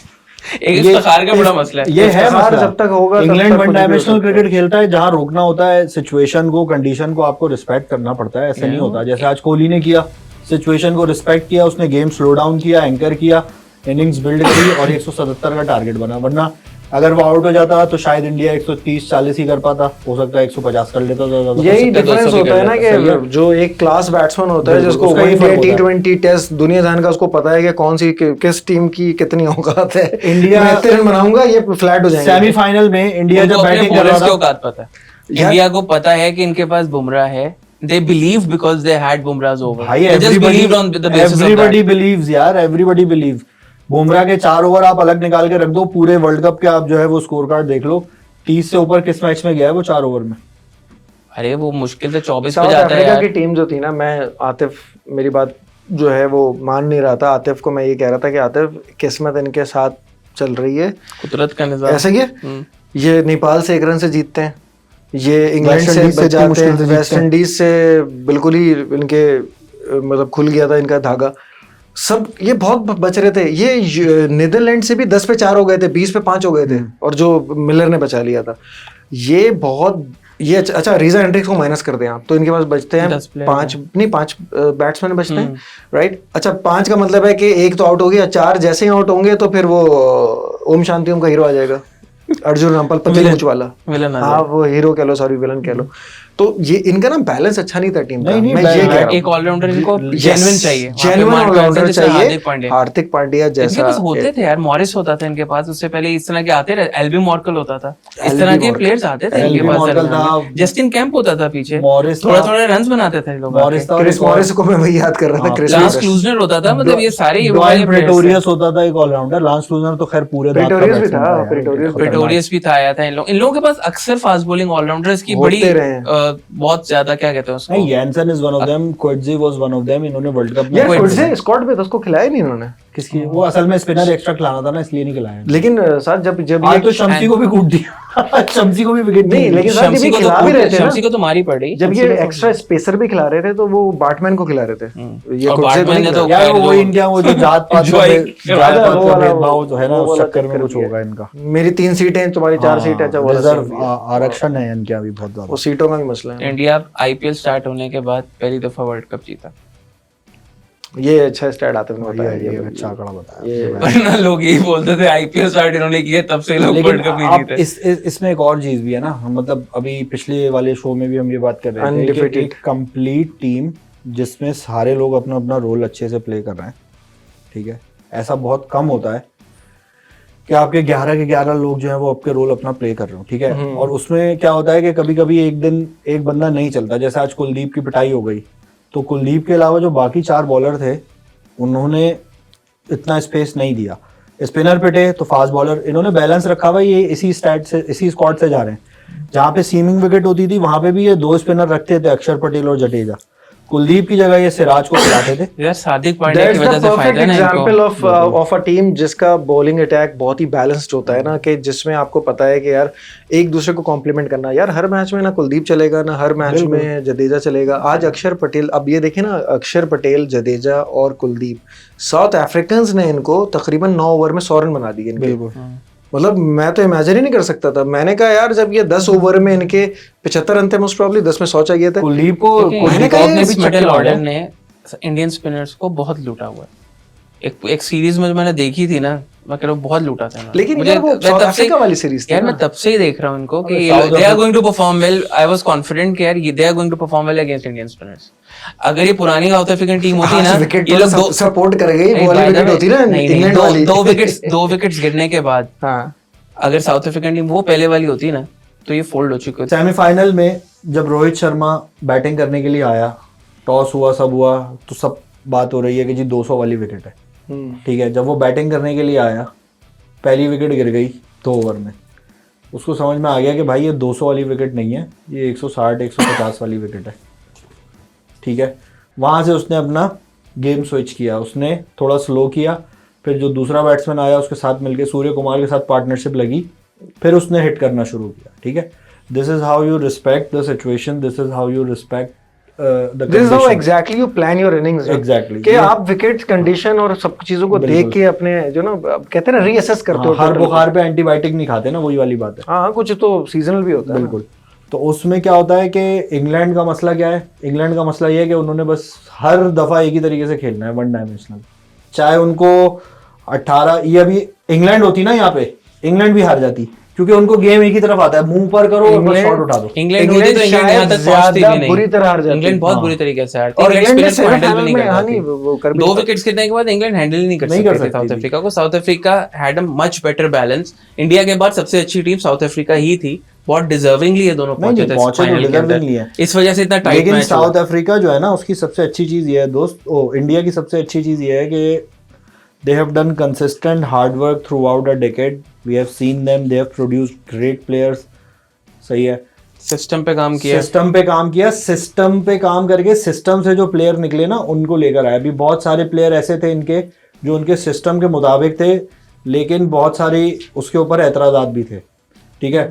एक इफ्तिखार का बड़ा मसला है। ये है इफ्तिखार मसला। जब तक होगा तब इंग्लैंड तक वन कुछ भी हो डायमेंशनल सकता है। क्रिकेट खेलता है, जहां रोकना होता है सिचुएशन को, कंडीशन को आपको रिस्पेक्ट करना पड़ता है, ऐसे नहीं होता। जैसे आज कोहली ने किया, सिचुएशन को रिस्पेक्ट किया, उसने गेम स्लो डाउन किया, एंकर किया, इनिंग्स बिल्ड करी और 177 का टारगेट बना। वरना अगर वो आउट हो जाता तो शायद इंडिया 130-40 ही कर पाता, हो सकता है 150 कर लेता तो यही 200 डिफरेंस भी होता है कर ना लेता, कि जो एक क्लास बैट्समैन होता है बिल्कुल, जिसको उसका ही वनडे फर्क होता है। T20 टेस्ट दुनिया जान का, उसको पता है कि कौन सी किस टीम की कितनी औकात है। इंडिया- मैं इतने रन बनाऊंगा ये फ्लैट हो जाएंगे। सेमीफाइनल में इंडिया उनको जब अपने बैटिंग कर bowlers रहा की था, औकात पता है, यार- इंडिया को पता है कि इनके पास बुमराह है, they believe because they had Bumrah's over, भाई they just believed on the basis of everybody that। Believes यार, एवरीबॉडी बिलीव। बुमराह के 4 ओवर आप अलग निकाल के रख दो, पूरे वर्ल्ड कप के आप जो है वो स्कोर कार्ड देख लो, 30 से ऊपर किस मैच में गया है वो 4 ओवर में। अरे वो मुश्किल से 24 पे साउथ जाता है अफ्रीका यार। की टीम जो थी ना, मैं आतिफ मेरी बात जो है वो मान नहीं रहा था। आतिफ को मैं ये कह रहा था कि आतिफ किस्मत इनके साथ चल रही है, कुदरत का निजाम। ऐसा ही है। ये नेपाल से 1 रन से जीतते हैं, ये इंग्लैंड वेस्ट से इंडीज से बच इतनी जाते मुश्किल हैं, से जीतते वेस्ट हैं। इंडीज से बिल्कुल ही इनके मतलब खुल गया था इनका धागा। सब ये बहुत बच रहे थे। ये नीदरलैंड से भी 10 पे 4 हो गए थे, 20 पे 5 हो गए थे, और जो मिलर ने बचा लिया था। ये बहुत ये अच्छा रीजा हेंड्रिक्स को माइनस कर दें आप, तो इनके पास बचते हैं 10 player 5 बैट्समैन बचते हैं, राइट। अच्छा 5 का मतलब है कि एक तो आउट हो गया, 4 जैसे ही आउट होंगे तो फिर वो ओम शांति ओम का हीरो आ जाएगा, अर्जुन रामपाल पतली मूंछ वाला। विलन आ हाँ वो हीरो कह लो, सॉरी विलन कह लो। तो ये इनका ना बैलेंस अच्छा नहीं था टीम का। नहीं, मैं ये कह रहा हूँ एक ऑलराउंडर इनको Yes, जेन्युइन चाहिए, वहाँ पे genuine मार्क all-rounder जैसे चाहिए। हार्दिक पांड्या। हार्दिक पांड्या इनके जैसा पास होते थे यार, मॉरिस होता था इनके पास, उससे पहले इस तरह के आते रहे, एल्बी मॉर्कल होता था, इस तरह के प्लेयर्स आते थे इनके एल्बी पास मॉर्कल दरमियान था, में। जस्टिन कैंप होता था पीछे, मॉरिस था, थोड़ा थोड़ा रन्स बनाते थे लोग। मॉरिस था, और क्रिस एक और- मॉरिस को मैं वही याद कर रहा था, क्रिस लांस मॉरिस। क्लूजनर होता था, मतलब ये सारे ये डॉयल वाले players थे। प्रेटोरियस होता था एक ऑलराउंडर। लांस क्लूजनर तो खैर पूरे दांत का प्रेटोरियस भी batsman था, यार, प्रेटोरियस भी प्रेटोरियस भी था, आया था। इन लोगों के पास अक्सर फास्ट बॉलिंग ऑलराउंडर्स की होते बड़ी रहे हैं। बहुत ज्यादा क्या कहते हैं उसको, नहीं, Jansen is one of them, Coetzee was one of them। इन्होंने वर्ल्ड कप में यार कुछ स्कॉट भी था, उसको खिलाया नहीं इन्होंने। किसकी, वो असल में स्पिनर एक्स्ट्रा खिलाना था ना, इसलिए नहीं खिलाया। लेकिन साथ जब आज ये तो शम्सी को भी कूट दिया शम्सी को भी विकेट नहीं, लेकिन साथ जब शम्सी ये को खिला भी रहे थे ना, शम्सी को तो मारी पड़ी जब ये एक्स्ट्रा स्पेसर भी खिला रहे थे तो वो बैटमैन को खिला रहे थे। ये और कुर्से को बैटमैन नहीं ने तो खिलाया। यार वो इनका वो जो जात पात Enjoy जात पात वो का वाला- भेदभाव जो है ना, वो उस वाला चक्कर में चक्कर कुछ भी है। होगा इनका। मेरी 3 सीटें तुम्हारी 4 सीटें, अच्छा वो वाला रिजर्व सीन भी है। आरक्षण है इनके अभी बहुत ज्यादा। वो सीटों का भी मसला है। इंडिया आईपीएल स्टार्ट होने के बाद पहली दफा वर्ल्ड कप जीता। ये अच्छा स्टार्ट आते हैं बताया ये अच्छा आंकड़ा बताया। ये वरना लोग यही बोलते थे आईपीएल स्टार्ट इन्होंने किया तब से लोग लेकिन वर्ल्ड कप नहीं अब जीते। इसमें एक और चीज भी है ना, मतलब अभी पिछले वाले शो में भी हम ये बात कर रहे थे कि Undefeated। एक कंप्लीट टीम जिसमें सारे लोग अपना अपना रोल अच्छे से प्ले कर रहे हैं, ठीक है, ऐसा बहुत कम होता है कि आपके 11 के 11 लोग जो है वो आपके रोल अपना प्ले कर रहे हो, ठीक है। और उसमें क्या होता है कि कभी कभी एक दिन एक बंदा नहीं चलता, जैसे आज कुलदीप की पिटाई हो गई, तो कुलदीप के अलावा जो बाकी 4 बॉलर थे उन्होंने इतना स्पेस नहीं दिया। स्पिनर पिटे तो फास्ट बॉलर, इन्होंने बैलेंस रखा हुआ, ये इसी स्क्वाड से जा रहे हैं। जहाँ पे सीमिंग विकेट होती थी वहां पे भी ये 2 स्पिनर रखते थे, अक्षर पटेल और जडेजा। कुलदीप की जगह ये सिराज को खिलाते थे। यार हार्दिक पांड्या That's की the वजह से perfect फायदा है ना example इनको। of a team जिसका बॉलिंग अटैक बहुत ही बैलेंस्ड होता है ना, कि जिसमें आपको पता है कि यार एक दूसरे को कॉम्प्लीमेंट करना। यार हर मैच में ना कुलदीप चलेगा, ना हर मैच में जडेजा चलेगा। आज अक्षर पटेल, अब ये देखें ना, अक्षर पटेल, जडेजा और कुलदीप, साउथ अफ्रीकन्स ने इनको तकरीबन 9 ओवर में 100 रन बना दिए इनके। मतलब मैं तो इमेजिन ही नहीं कर सकता था। मैंने कहा यार जब ये 10 ओवर में इनके 75 रन थे, मोस्ट प्रॉब्ली 10 में 100 चाहिए थे। कुलदीप को क्योंकि मैंने कहा अपने ये भी छक्के मिडिल मारे। ऑर्डर ने इंडियन स्पिनर्स को बहुत लूटा हुआ है। एक सीरीज में जो मैंने देखी थी ना, मैं कह रहा हूँ बहुत लूटा था। लेकिन यार वो साउथ अफ्रीका वाली सीरीज थी यार, मैं तब से ही देख रहा हूँ उनको कि they are going to perform well. I was confident कि यार they are going to perform well against Indian spinners. अगर ये पुरानी साउथ अफ्रीकन टीम होती ना, ये लोग सपोर्ट करेंगे, वो वाली विकेट होती ना इंग्लैंड वाली, दो विकेट्स गिरने के बाद, अगर साउथ अफ्रीकन टीम वो पहले वाली होती ना, तो ये फोल्ड हो चुकी होती। सेमीफाइनल में जब रोहित शर्मा बैटिंग करने के लिए आया, टॉस हुआ, सब हुआ, तो सब बात हो रही है कि जी 200 वाली विकेट है, ठीक है। जब वो बैटिंग करने के लिए आया, पहली विकेट गिर गई 2 ओवर में, उसको समझ में आ गया कि भाई ये 200 वाली विकेट नहीं है, ये 160-150 वाली विकेट है, ठीक है। वहाँ से उसने अपना गेम स्विच किया, उसने थोड़ा स्लो किया, फिर जो दूसरा बैट्समैन आया उसके साथ मिलके सूर्य कुमार के साथ पार्टनरशिप लगी, फिर उसने हिट करना शुरू किया, ठीक है। This is how you respect the situation, this is how you respect This is how exactly you plan your innings. Exactly. कि आप विकेट कंडीशन और सब चीजों को देख के अपने जो ना कहते हैं ना रीअसेस करते हो। हर बुखार पे एंटीबायोटिक नहीं खाते ना, वही वाली बात है। हाँ, कुछ तो सीजनल भी होता है। बिल्कुल। तो उसमें क्या होता है कि इंग्लैंड का मसला क्या है? इंग्लैंड का मसला ये है कि उन्होंने बस हर दफा एक ही तरीके से खेलना है, वन डायमेंशनल। चाहे उनको 18, ये अभी इंग्लैंड होती ना, यहाँ पे इंग्लैंड भी हार जाती, क्योंकि उनको गेम एक ही तरफ आता है, मुंह पर करो और शॉट उठा दो। इंग्लैंड होती तो इंग्लैंड यहाँ तक पहुंचती भी नहीं, बुरी तरह हार जाती। इंग्लैंड बहुत बुरी तरीके से हारती, और इंग्लैंड ने हैंडल भी नहीं कर पाती। 2 विकेट्स गिरने के बाद इंग्लैंड हैंडल ही नहीं कर सकती साउथ अफ्रीका को। South Africa had a much better balance. India के बाद सबसे अच्छी टीम साउथ अफ्रीका ही थी, बहुत डिजर्विंगली ये दोनों पहुंचे थे फाइनल के अंदर, इस वजह से इतना टाइट मैच। लेकिन साउथ अफ्रीका जो है ना, उसकी सबसे अच्छी चीज ये है दोस्त, इंडिया की सबसे अच्छी चीज ये है कि they have done consistent hard work throughout a decade. We have seen them, they have produced great players. सही है, सिस्टम पे काम किया, सिस्टम पे काम करके सिस्टम से जो प्लेयर निकले ना, उनको लेकर आए। अभी बहुत सारे प्लेयर ऐसे थे इनके जो उनके सिस्टम के मुताबिक थे, लेकिन बहुत सारी उसके ऊपर एतराज़ात भी थे, ठीक है।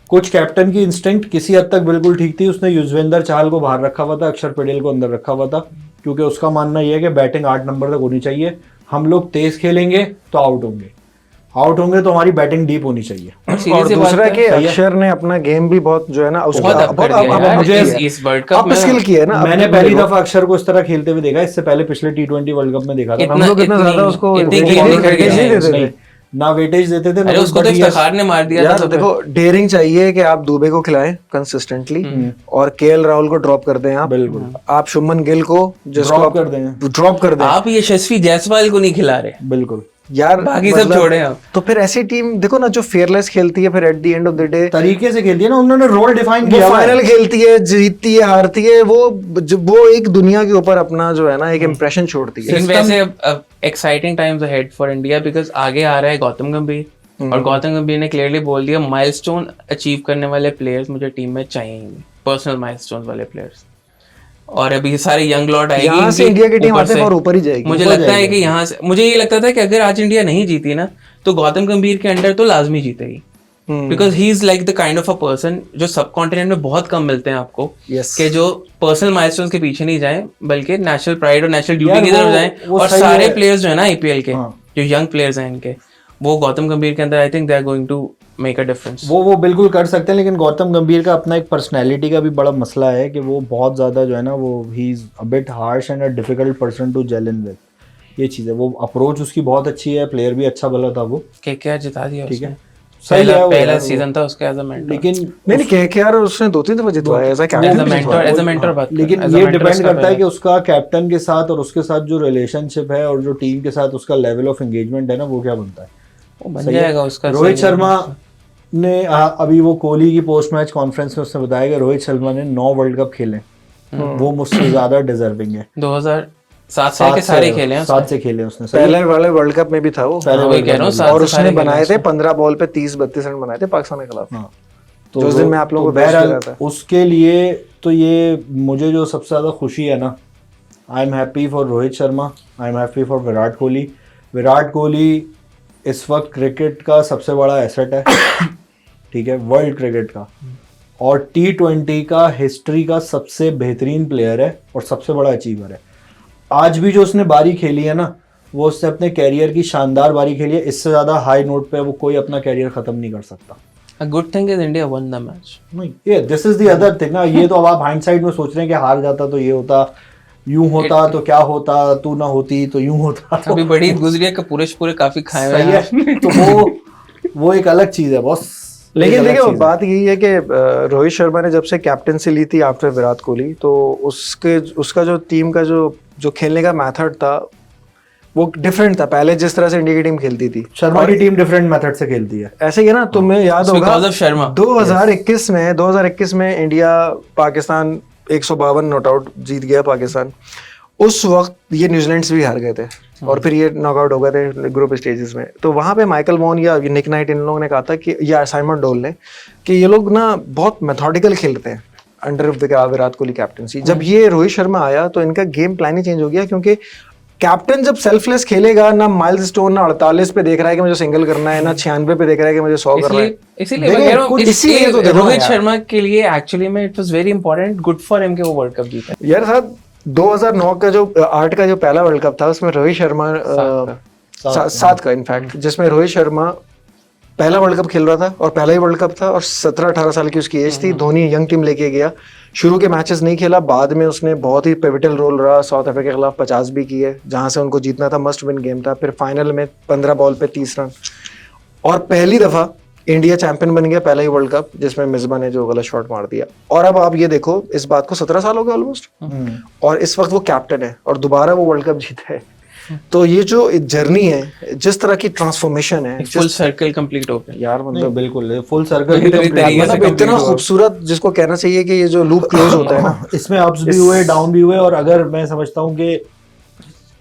कुछ कैप्टन की इंस्टिंक्ट किसी हद तक बिल्कुल ठीक थी, उसने युजवेंद्र चहल को बाहर रखा हुआ था, अक्षर पटेल को अंदर रखा हुआ था, क्योंकि उसका मानना यह है कि बैटिंग 8 नंबर तक होनी चाहिए, हम लोग तेज खेलेंगे तो आउट होंगे तो हमारी बैटिंग डीप होनी चाहिए। और दूसरा कि अक्षर ने अपना गेम भी बहुत जो है ना मुझे इस वर्ल्ड कप में स्किल किया है ना। मैंने पहली दफा अक्षर को इस तरह खेलते हुए देखा, इससे पहले पिछले T20 वर्ल्ड कप में देखा था। हम लोग इतना ज्यादा उसको ना वेटेज देते थे, अरे उसको तो इफ्तिखार ने मार दिया था। देखो, डेयरिंग चाहिए कि आप दुबे को खिलाएं कंसिस्टेंटली और केएल राहुल को ड्रॉप कर दें। आप बिल्कुल, आप शुभमन गिल को ड्रॉप कर दें। आप यशस्वी जायसवाल को नहीं खिला रहे, बिल्कुल यार, बाकी सब छोड़े आप। तो फिर ऐसी टीम देखो ना जो फेयरलेस खेलती है, फिर at the end of the day तरीके से खेलती है ना, उन्होंने रोल डिफाइन किया, फाइनल खेलती है, जीतती है, हारती है, वो एक दुनिया के ऊपर अपना जो है ना एक इंप्रेशन छोड़ती है। वैसे exciting times ahead for India, because आगे आ रहा है गौतम गंभीर, और गौतम गंभीर ने क्लियरली बोल दिया माइलस्टोन अचीव करने वाले प्लेयर्स मुझे टीम में चाहिए, पर्सनल माइलस्टोन वाले प्लेयर्स। और अभी सारे यंग लॉट आएगी, यहाँ से इंडिया की टीम आते और ऊपर ही जाएगी। मुझे लगता है कि यहाँ से मुझे ये लगता था कि अगर आज इंडिया नहीं जीती ना, तो गौतम गंभीर के अंडर तो लाजमी जीतेगी, because he is like the kind of a person जो सब कॉन्टिनेंट में बहुत कम मिलते हैं आपको, कि जो पर्सनल माइलस्टोन्स के पीछे नहीं जाए, बल्कि नेशनल प्राइड और नेशनल ड्यूटी की तरफ जाए। और सारे प्लेयर्स जो है ना आईपीएल के, जो यंग प्लेयर्स हैं इनके, वो गौतम गंभीर के अंदर I think they are going to make a difference. वो बिल्कुल कर सकते हैं, लेकिन गौतम गंभीर का अपना एक पर्सनैलिटी का भी बड़ा मसला है कि वो बहुत ज़्यादा जो है ना, वो he is a bit harsh and a difficult person to gel in with. ये चीज़ है, वो अप्रोच उसकी बहुत अच्छी है, प्लेयर भी अच्छा भला था वो। केकेआर जिता दिया, ठीक है, पहला सीजन था उसका एज अ मेंटर, लेकिन नहीं केकेआर उसने 2-3 दफा जितवाया एज अ मेंटर बात। लेकिन ये डिपेंड करता है कि उसका कैप्टन के साथ और उसके साथ जो रिलेशनशिप है और जो टीम के साथ उसका लेवल ऑफ एंगेजमेंट है ना, वो क्या बनता है, बन जाएगा उसका। रोहित शर्मा ने अभी वो कोहली की पोस्ट मैच कॉन्फ्रेंस में उसने बताया कि रोहित शर्मा ने 9 वर्ल्ड कप खेले, वो मुझसे ज्यादा डिजर्विंग है। 2007 के सारे खेले हैं, 7 से खेले उसने, पहले वाले वर्ल्ड कप में भी था वो, और उसने बनाए थे 15 बॉल पे 30-32 रन बनाए थे पाकिस्तान के खिलाफ। तो उस दिन मैं आप लोगों को बहरहाल उसके लिए तो ये मुझे जो सबसे ज्यादा खुशी है ना, I am happy for Rohit Sharma, I am happy for Virat Kohli. Virat Kohli इस वक्त क्रिकेट का सबसे बड़ा एसेट है, ठीक है, वर्ल्ड क्रिकेट का, और T20 का हिस्ट्री का सबसे बेहतरीन प्लेयर है और सबसे बड़ा अचीवर है। आज भी जो उसने बारी खेली है ना, वो उससे अपने कैरियर की शानदार बारी खेली है। इससे ज्यादा हाई नोट पे वो कोई अपना कैरियर खत्म नहीं कर सकता। A good thing is India won the match. नहीं, ये this is the other thing ना, ये तो अब आप हाइंडसाइड में सोच रहे हैं कि हार जाता तो ये होता, यूं होता तो क्या होता, तू ना होती तो यूं होता। अभी बड़ी गुजरी है कि पूरे काफी खाए हुए सही हैं। है। तो वो एक अलग चीज है बॉस। लेकिन देखिए बात यही है कि रोहित शर्मा ने जब से कैप्टनसी ली थी आफ्टर विराट कोहली, तो उसका जो टीम का जो खेलने का मेथड था वो डिफरेंट था पहले जिस तरह से इंडिया की टीम खेलती थी। शर्मा की टीम डिफरेंट मेथड से खेलती है। ऐसे ही है ना, तुम्हें याद होगा Because of शर्मा। 2021 में इंडिया पाकिस्तान 152 नॉट आउट जीत गया पाकिस्तान। उस वक्त ये न्यूजीलैंड से भी हार गए थे और फिर ये नॉकआउट हो गए थे ग्रुप स्टेजेस में। तो वहां पे माइकल वॉन या निक नाइट इन लोगों ने कहा था कि, या साइमन डोल ने, कि ये लोग ना बहुत मेथोडिकल खेलते हैं अंडर विराट कोहली कैप्टनसी। जब ये रोहित शर्मा आया तो इनका गेम प्लान ही चेंज हो गया, क्योंकि कैप्टन जब सेल्फलेस खेलेगा ना, माइल्स स्टोन ना 48 पे देख रहा है कि मुझे सिंगल करना है, ना 96 पे देख रहा है कि मुझे 100 करना है। इसीलिए मैं कह रहा हूं, इसीलिए रोहित शर्मा के लिए एक्चुअली में it was very important, good for him कि वो वर्ल्ड कप जीता। यार साहब 2009 का जो 8 का जो पहला वर्ल्ड कप था उसमें रोहित शर्मा 7 का इनफैक्ट, जिसमें रोहित शर्मा पहला वर्ल्ड कप खेल रहा था और पहला ही वर्ल्ड कप था और 17-18 साल की उसकी एज थी। धोनी यंग टीम लेके गया, शुरू के मैचेस नहीं खेला, बाद में उसने बहुत ही पिवटल रोल रहा। साउथ अफ्रीका के खिलाफ 50 भी किए जहां से उनको जीतना था, मस्ट विन गेम था। फिर फाइनल में 15 बॉल पे 30 रन और पहली दफा इंडिया चैंपियन बन गया पहला ही वर्ल्ड कप, जिसमें मिसबा ने जो गलत शॉट मार दिया। और अब आप ये देखो, इस बात को 17 साल हो गए ऑलमोस्ट, और इस वक्त वो कैप्टन है और दोबारा वो वर्ल्ड कप जीता है। तो ये जो जर्नी है, जिस तरह की ट्रांसफॉर्मेशन है, फुल सर्कल कंप्लीट हो गया यार मतलब बिल्कुल फुल सर्कल मतलब इतना खूबसूरत, जिसको कहना चाहिए कि ये जो लूप क्लोज होता है ना, इसमें अप्स भी हुए, डाउन भी हुए। और अगर मैं समझता हूँ कि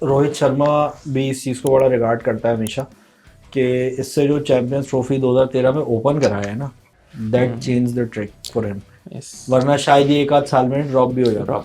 रोहित शर्मा भी इस चीज़ को बड़ा रिगार्ड करता है हमेशा, कि इससे जो चैंपियंस ट्रॉफी 2013 में ओपन कराया है ना, that change the trick for him. वरना शायद ये एक आध साल में ड्रॉप भी हो जाता।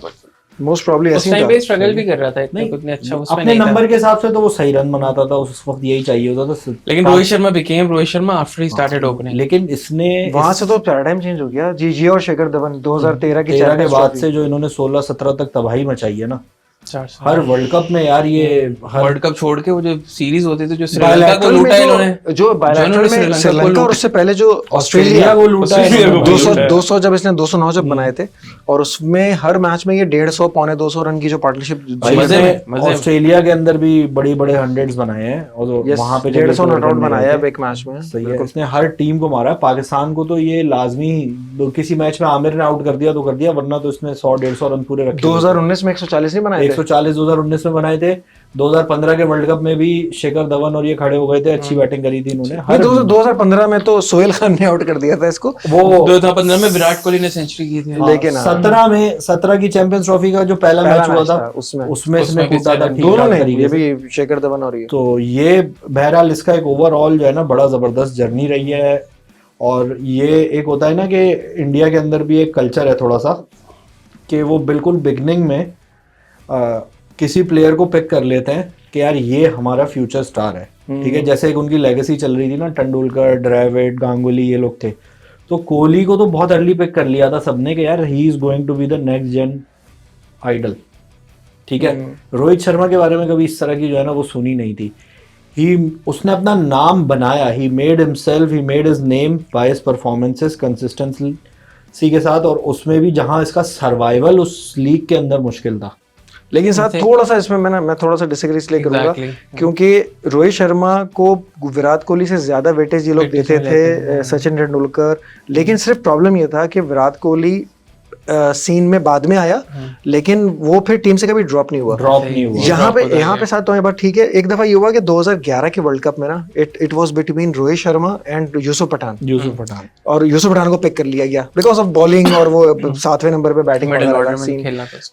मोस्ट प्रॉब्ली उस टाइम पे स्ट्रगल भी कर रहा था, इतना कुछ अच्छा उसमें अपने नंबर के हिसाब से तो वो सही रन बनाता था, उस वक्त यही चाहिए होता था। लेकिन Rohit Sharma became Rohit Sharma after he started opening. लेकिन इसने वहां से तो पैराडाइम चेंज हो गया। जी और शेखर धवन 2013 की के बाद से जो इन्होंने 16-17 तक तबाही मचाई है ना, 4 साल हर वर्ल्ड कप में यार, ये वर्ल्ड कप छोड़ के वो जो सीरीज होती थी, जो श्रीलंका को लूटा इन्होंने, जो बायलैटरल में श्रीलंका, और उससे पहले जो ऑस्ट्रेलिया को लूटा है, 200 जब इसने 209 जब बनाए थे, और उसमें हर मैच में ये 150 पौने 200 रन की जो पार्टनरशिप। ऑस्ट्रेलिया के अंदर भी बड़े बड़े हंड्रेड्स बनाए हैं और वहां पे 150 नॉट आउट बनाया है एक मैच में। सही है, इसने हर टीम को मारा है। पाकिस्तान को तो ये लाजमी, किसी मैच में आमिर ने आउट कर दिया तो कर दिया, वरना तो इसने 100-150 रन पूरे रखे। 2019 में 140 नहीं बनाए थे, 140 2019 में बनाए थे। 2015 के वर्ल्ड कप में भी शेखर धवन और ये खड़े हो गए थे, अच्छी बैटिंग करी थी इन्होंने। 2015 में तो सोहेल खान ने आउट कर दिया था इसको। वो 2015 में विराट कोहली ने सेंचुरी की थी। लेकिन 17 की चैंपियंस ट्रॉफी का जो पहला मैच हुआ था उसमें इसने कूदा था, दोनों ने, ये भी शेखर धवन और ये। तो ये बहरहाल इसका एक ओवरऑल जो है ना बड़ा जबरदस्त जर्नी रही है। और ये एक होता है ना कि इंडिया के अंदर भी एक कल्चर है थोड़ा सा, कि वो बिल्कुल बिगनिंग में किसी प्लेयर को पिक कर लेते हैं कि यार ये हमारा फ्यूचर स्टार है, ठीक है। जैसे एक उनकी लेगेसी चल रही थी ना, तेंदुलकर, द्रविड़, गांगुली, ये लोग थे। तो कोहली को तो बहुत अर्ली पिक कर लिया था सबने कि यार he is going to be the next gen idol, ठीक है। रोहित शर्मा के बारे में कभी इस तरह की जो है ना वो सुनी नहीं थी। उसने अपना नाम बनाया, he made himself, he made his name by his performances consistency के साथ। और उसमें भी जहां इसका सर्वाइवल उस लीग के अंदर मुश्किल था। लेकिन साथ थोड़ा सा इसमें मैं थोड़ा सा डिसएग्री इसलिए करूंगा क्योंकि रोहित शर्मा को विराट कोहली से ज्यादा वेटेज ये लोग देते थे, सचिन तेंदुलकर। लेकिन सिर्फ प्रॉब्लम ये था कि विराट कोहली सीन में बाद में आया, लेकिन वो फिर टीम से कभी ड्रॉप नहीं हुआ। यहाँ पे साथ तो ये बात ठीक है। एक दफा ये हुआ कि 2011 के वर्ल्ड कप में ना it was between Rohit Sharma and Yusuf Pathan, और यूसुफ पठान को पिक कर लिया गया बिकॉज ऑफ बॉलिंग, और वो 7वें नंबर पे बैटिंग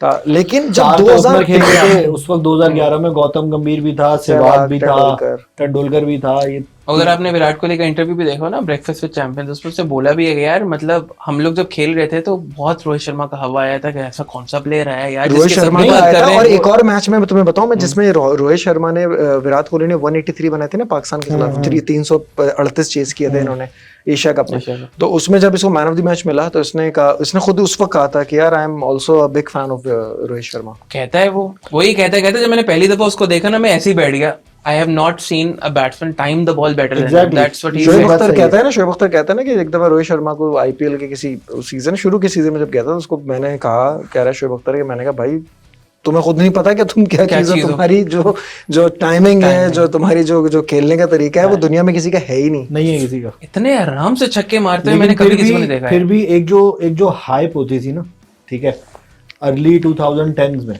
था। लेकिन जब उस वक्त 2011 में गौतम गंभीर भी था, सहवाग भी था, तेंदुलकर भी था। अगर आपने विराट कोहली का इंटरव्यू भी देखा ना, ब्रेकफास्ट विद चैंपियंस, उसमें से बोला भी है यार, मतलब हम लोग जब खेल रहे थे तो बहुत रोहित शर्मा का हवा आया था कि ऐसा कौन सा प्लेयर आया यार, रोहित शर्मा का आया था। और एक और मैच में तुम्हें बताऊं मैं, जिसमें रोहित शर्मा ने, विराट कोहली ने 183 बनाए थे ना पाकिस्तान के खिलाफ, 338 चेस किए थे इन्होंने एशिया कप में। तो उसमें जब इसको मैन ऑफ द मैच मिला तो इसने खुद उस वक्त कहा था कि यार I am also a big fan of Rohit Sharma. कहता है वो, वही कहता है जब मैंने पहली दफा उसको देखा ना, मैं ऐसे ही बैठ गया, I have not seen a batsman time the ball better than him. That's what he said. Shoaib Akhtar कहता है ना कि एक दफा रोहित शर्मा को आईपीएल के किसी सीजन, शुरू के सीजन में जब गया था, उसको मैंने कहा, कह रहा है शोएब अख्तर कि मैंने कहा भाई तुम्हें खुद नहीं पता कि तुम क्या चीज हो, तुम्हारी जो टाइमिंग है, जो तुम्हारी जो खेलने का तरीका है, वो दुनिया में किसी का है ही नहीं है किसी का। इतने आराम से छक्के मारते हैं, मैंने कभी किसी को नहीं देखा। फिर भी एक जो हाइप होती थी ना, ठीक है, अर्ली 2010s में,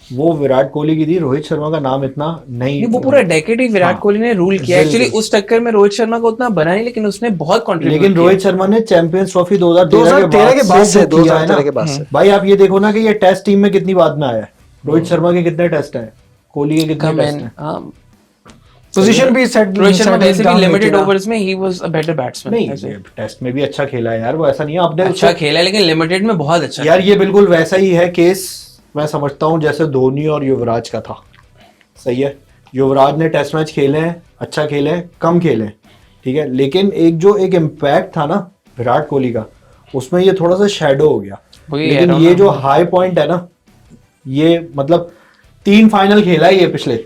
वो विराट कोहली की थी। रोहित शर्मा का नाम इतना नहीं, वो पूरा डेकेड ही विराट कोहली ने रूल किया। एक्चुअली उस टक्कर में रोहित शर्मा को उतना बना नहीं, लेकिन उसने बहुत कंट्रीब्यूट किया। लेकिन रोहित शर्मा ने चैंपियंस ट्रॉफी 2013 के बाद से, 2013 के बाद से, भाई आप ये देखो ना कि ये टेस्ट टीम में कितनी बाद में आया है। रोहित शर्मा के कितने टेस्ट हैं, कोहली के कितने टेस्ट हैं, पोजीशन भी सेट। रोहित शर्मा वैसे भी लिमिटेड ओवर्स में he was a better batsman. नहीं, टेस्ट में भी अच्छा खेला है यार, वो ऐसा नहीं है, आपने अच्छा खेला है, लेकिन लिमिटेड में बहुत अच्छा यार। ये बिल्कुल वैसा ही है केस, मैं समझता हूँ, जैसे धोनी और युवराज का था। सही है, युवराज ने टेस्ट मैच खेले हैं, अच्छा खेले हैं, कम खेले हैं, ठीक है, लेकिन एक इम्पैक्ट था ना विराट कोहली का, उसमें ये थोड़ा सा शैडो हो गया। लेकिन ये जो हाई पॉइंट है ना, ये मतलब 3 फाइनल खेला है ये पिछले,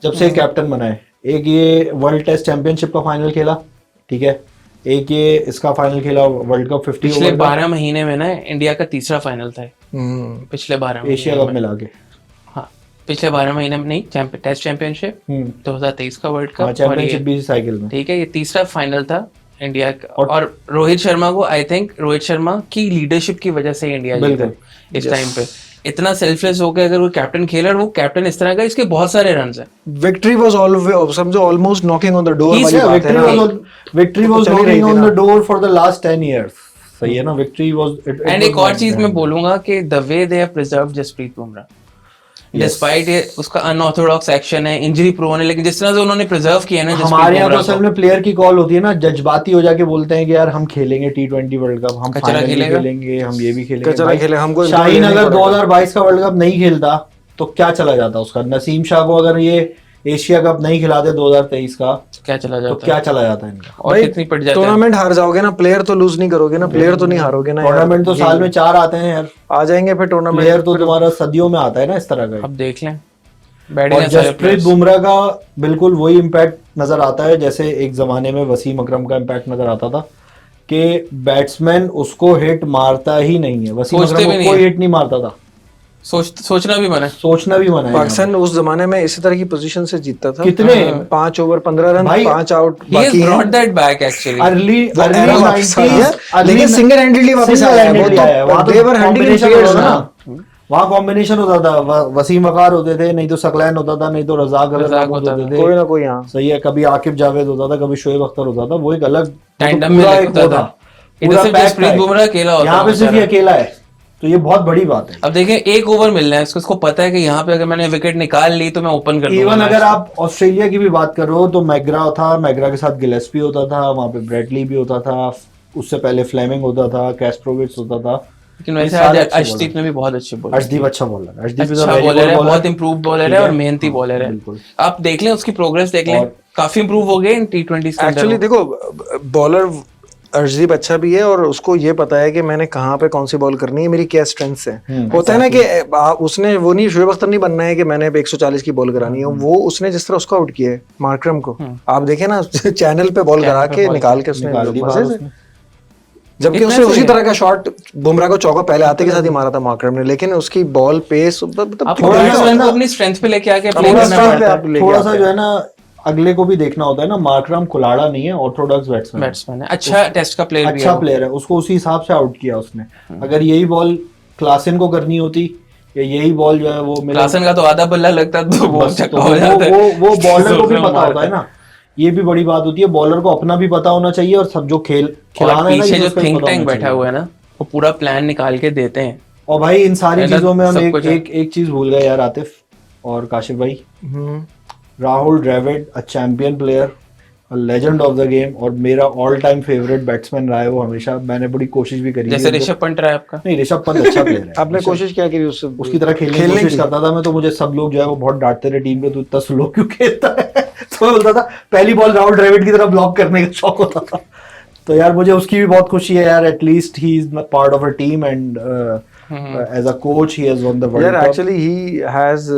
जब से कैप्टन बना है। एक ये वर्ल्ड टेस्ट चैंपियनशिप का फाइनल खेला, ठीक है, एक ये इसका फाइनल खेला वर्ल्ड कप 50 पिछले 12 महीने में ना इंडिया का तीसरा फाइनल था पिछले 12 एशिया कप मिला के। हाँ, पिछले 12 महीने में नहीं, टेस्ट चैंपियनशिप 2023 का वर्ल्ड कप, चैंपियनशिप भी साइकिल में, ठीक है, ये तीसरा फाइनल था इंडिया का। और रोहित शर्मा को, आई थिंक रोहित शर्मा की लीडरशिप की वजह से इंडिया जीता इस टाइम पे। इतना सेल्फलेस हो गया, अगर वो कैप्टन खेला, वो कैप्टन इस तरह का, इसके बहुत सारे रन्स हैं। विक्ट्री वाज ऑलवेज, समझो, almost knocking on the door वाली बात है ना। Victory was knocking on the door for the last 10 years. सही है ना, विक्ट्री वाज। एंड एक और चीज मैं बोलूंगा कि the way they have preserved Jasprit Bumrah, despite ये उसका अनऑर्थोडॉक्स एक्शन है, इंजरी प्रोन है, लेकिन जिस तरह से उन्होंने प्रिजर्व किया है ना, हमारे यहाँ तो असल में प्लेयर की कॉल होती है ना, जज्बाती हो जाके बोलते हैं कि यार हम खेलेंगे T20 वर्ल्ड कप, हम फाइनल खेलेंगे, हम ये भी खेलेंगे। हमको शाहीन अगर 2022 का वर्ल्ड कप नहीं खेलता तो क्या चला जाता उसका? नसीम शाह को अगर ये एशिया कप नहीं खिलाते 2023 का, क्या चला जाता, तो क्या चला जाता इनका? और कितनी पड़ जाती, टूर्नामेंट हार जाओगे ना, प्लेयर तो लूज नहीं करोगे ना, प्लेयर तो नहीं हारोगे ना। टूर्नामेंट तो साल में 4 आते हैं यार, आ जाएंगे फिर टूर्नामेंट। प्लेयर तो तुम्हारा सदियों में आता है ना इस तरह का। अब देख लें, और जसप्रीत बुमराह का बिल्कुल वही इम्पैक्ट नजर आता है जैसे एक जमाने में वसीम अकरम का इम्पैक्ट नजर आता था, कि बैट्समैन उसको हिट मारता ही नहीं है। वसीम अकरम को कोई हिट नहीं मारता था, सोचना भी मना है। पाकिस्तान उस जमाने में इसी तरह की पोजीशन से जीतता था। कितने 5 ओवर 15 रन, 5 आउट बाकी है। Brought that back actually. Early 90s, लेकिन सिंगल हैंडेडली वापस आया है। वो तो देवर हैंडिंग प्लेयर्स ना, वहाँ कॉम्बिनेशन होता था, वसीम वकार होते थे, नहीं तो सकलैन होता था, नहीं तो रजाक होते थे, कोई ना कोई। यहाँ सही है, कभी आकिब जावेद होता था, कभी शोएब अख्तर होता था, वो एक अलग टैंडम में लगता था। इधर से जसप्रीत बुमराह अकेला होता है, यहाँ पे सिर्फ अकेला है, तो ये बहुत बड़ी बात है। अब देखें, 1 ओवर मिलना है उसको पता है कि यहाँ पे अगर मैंने विकेट निकाल ली तो मैं ओपन कर दूंगा। इवन अगर आप ऑस्ट्रेलिया की भी बात करो तो मैग्रा था, मैग्रा के साथ गिलेस्पी होता था, वहाँ पे ब्रेडली भी होता था, उससे पहले फ्लेमिंग होता था, कैस्प्रोविच होता था। लेकिन वैसे आज अर्शदीप ने भी बहुत अच्छे बॉलर, अर्शदीप अच्छा बॉलर, अर्शदीप बॉलर है, बहुत इंप्रूव बॉलर है और मेहनती बॉलर है। आप देख लें उसकी प्रोग्रेस, देख लें, काफी इंप्रूव हो गए इन T20 के। एक्चुअली देखो, बॉलर अर्शदीप अच्छा भी है और उसको ये पता है कि मैंने कहाँ पे कौन सी बॉल करनी है, मेरी क्या स्ट्रेंथ्स है। होता है ना कि उसने वो नहीं, शोएब अख्तर नहीं बनना है कि मैंने 140 की बॉल करानी है। वो उसने जिस तरह उसको आउट किया है मार्करम को, आप देखें ना, चैनल पे बॉल करा के निकाल के उसने, जबकि उसने उसी तरह का शॉट बुमराह को चौका पहले आते के साथ ही मारा था मार्करम ने, लेकिन उसकी बॉल पेस अपनी स्ट्रेंथ पे लेके आके थोड़ा सा जो है ना, अगले को भी देखना होता है ना। मार्करम कुलाड़ा नहीं है, ऑर्थोडॉक्स बैट्समैन है, अच्छा टेस्ट का प्लेयर, अच्छा प्लेयर है, उसको उसी हिसाब से आउट किया उसने। अगर यही बॉल क्लासन को करनी होती, या यही बॉल जो है वो क्लासन का तो आधा बल्ला लगता तो वो बॉलर को भी पता होता है ना। ये भी बड़ी बात होती है, बॉलर को अपना भी पता होना चाहिए, और सब जो खिलाना है ना, पीछे जो थिंक टैंक बैठा हुआ है ना, वो पूरा प्लान निकाल के देते हैं। और भाई इन सारी चीजों में हम एक चीज भूल गए यार, आतिफ और काशिफ भाई, Rahul Dravid, a champion player, a legend of the game, और मेरा ऑल टाइम फेवरेट बैट्समैन रहा है वो हमेशा। मैंने बड़ी कोशिश भी करी, जैसे ऋषभ पंत रहा है आपका। नहीं, ऋषभ पंत अच्छा प्लेयर है। आपने कोशिश क्या करी उससे, उसकी तरह खेलने की कोशिश करता था मैं, तो मुझे सब लोग जो है वो बहुत डांटते थे टीम पे, तू इतना स्लो क्यों खेलता है। तो मैं बोलता था पहली बॉल राहुल द्रविड़ की तरह ब्लॉक करने का शौक होता था। तो यार मुझे उसकी भी बहुत खुशी है यार, at least he is part of a team, and as a coach he has won the World Cup. Actually he has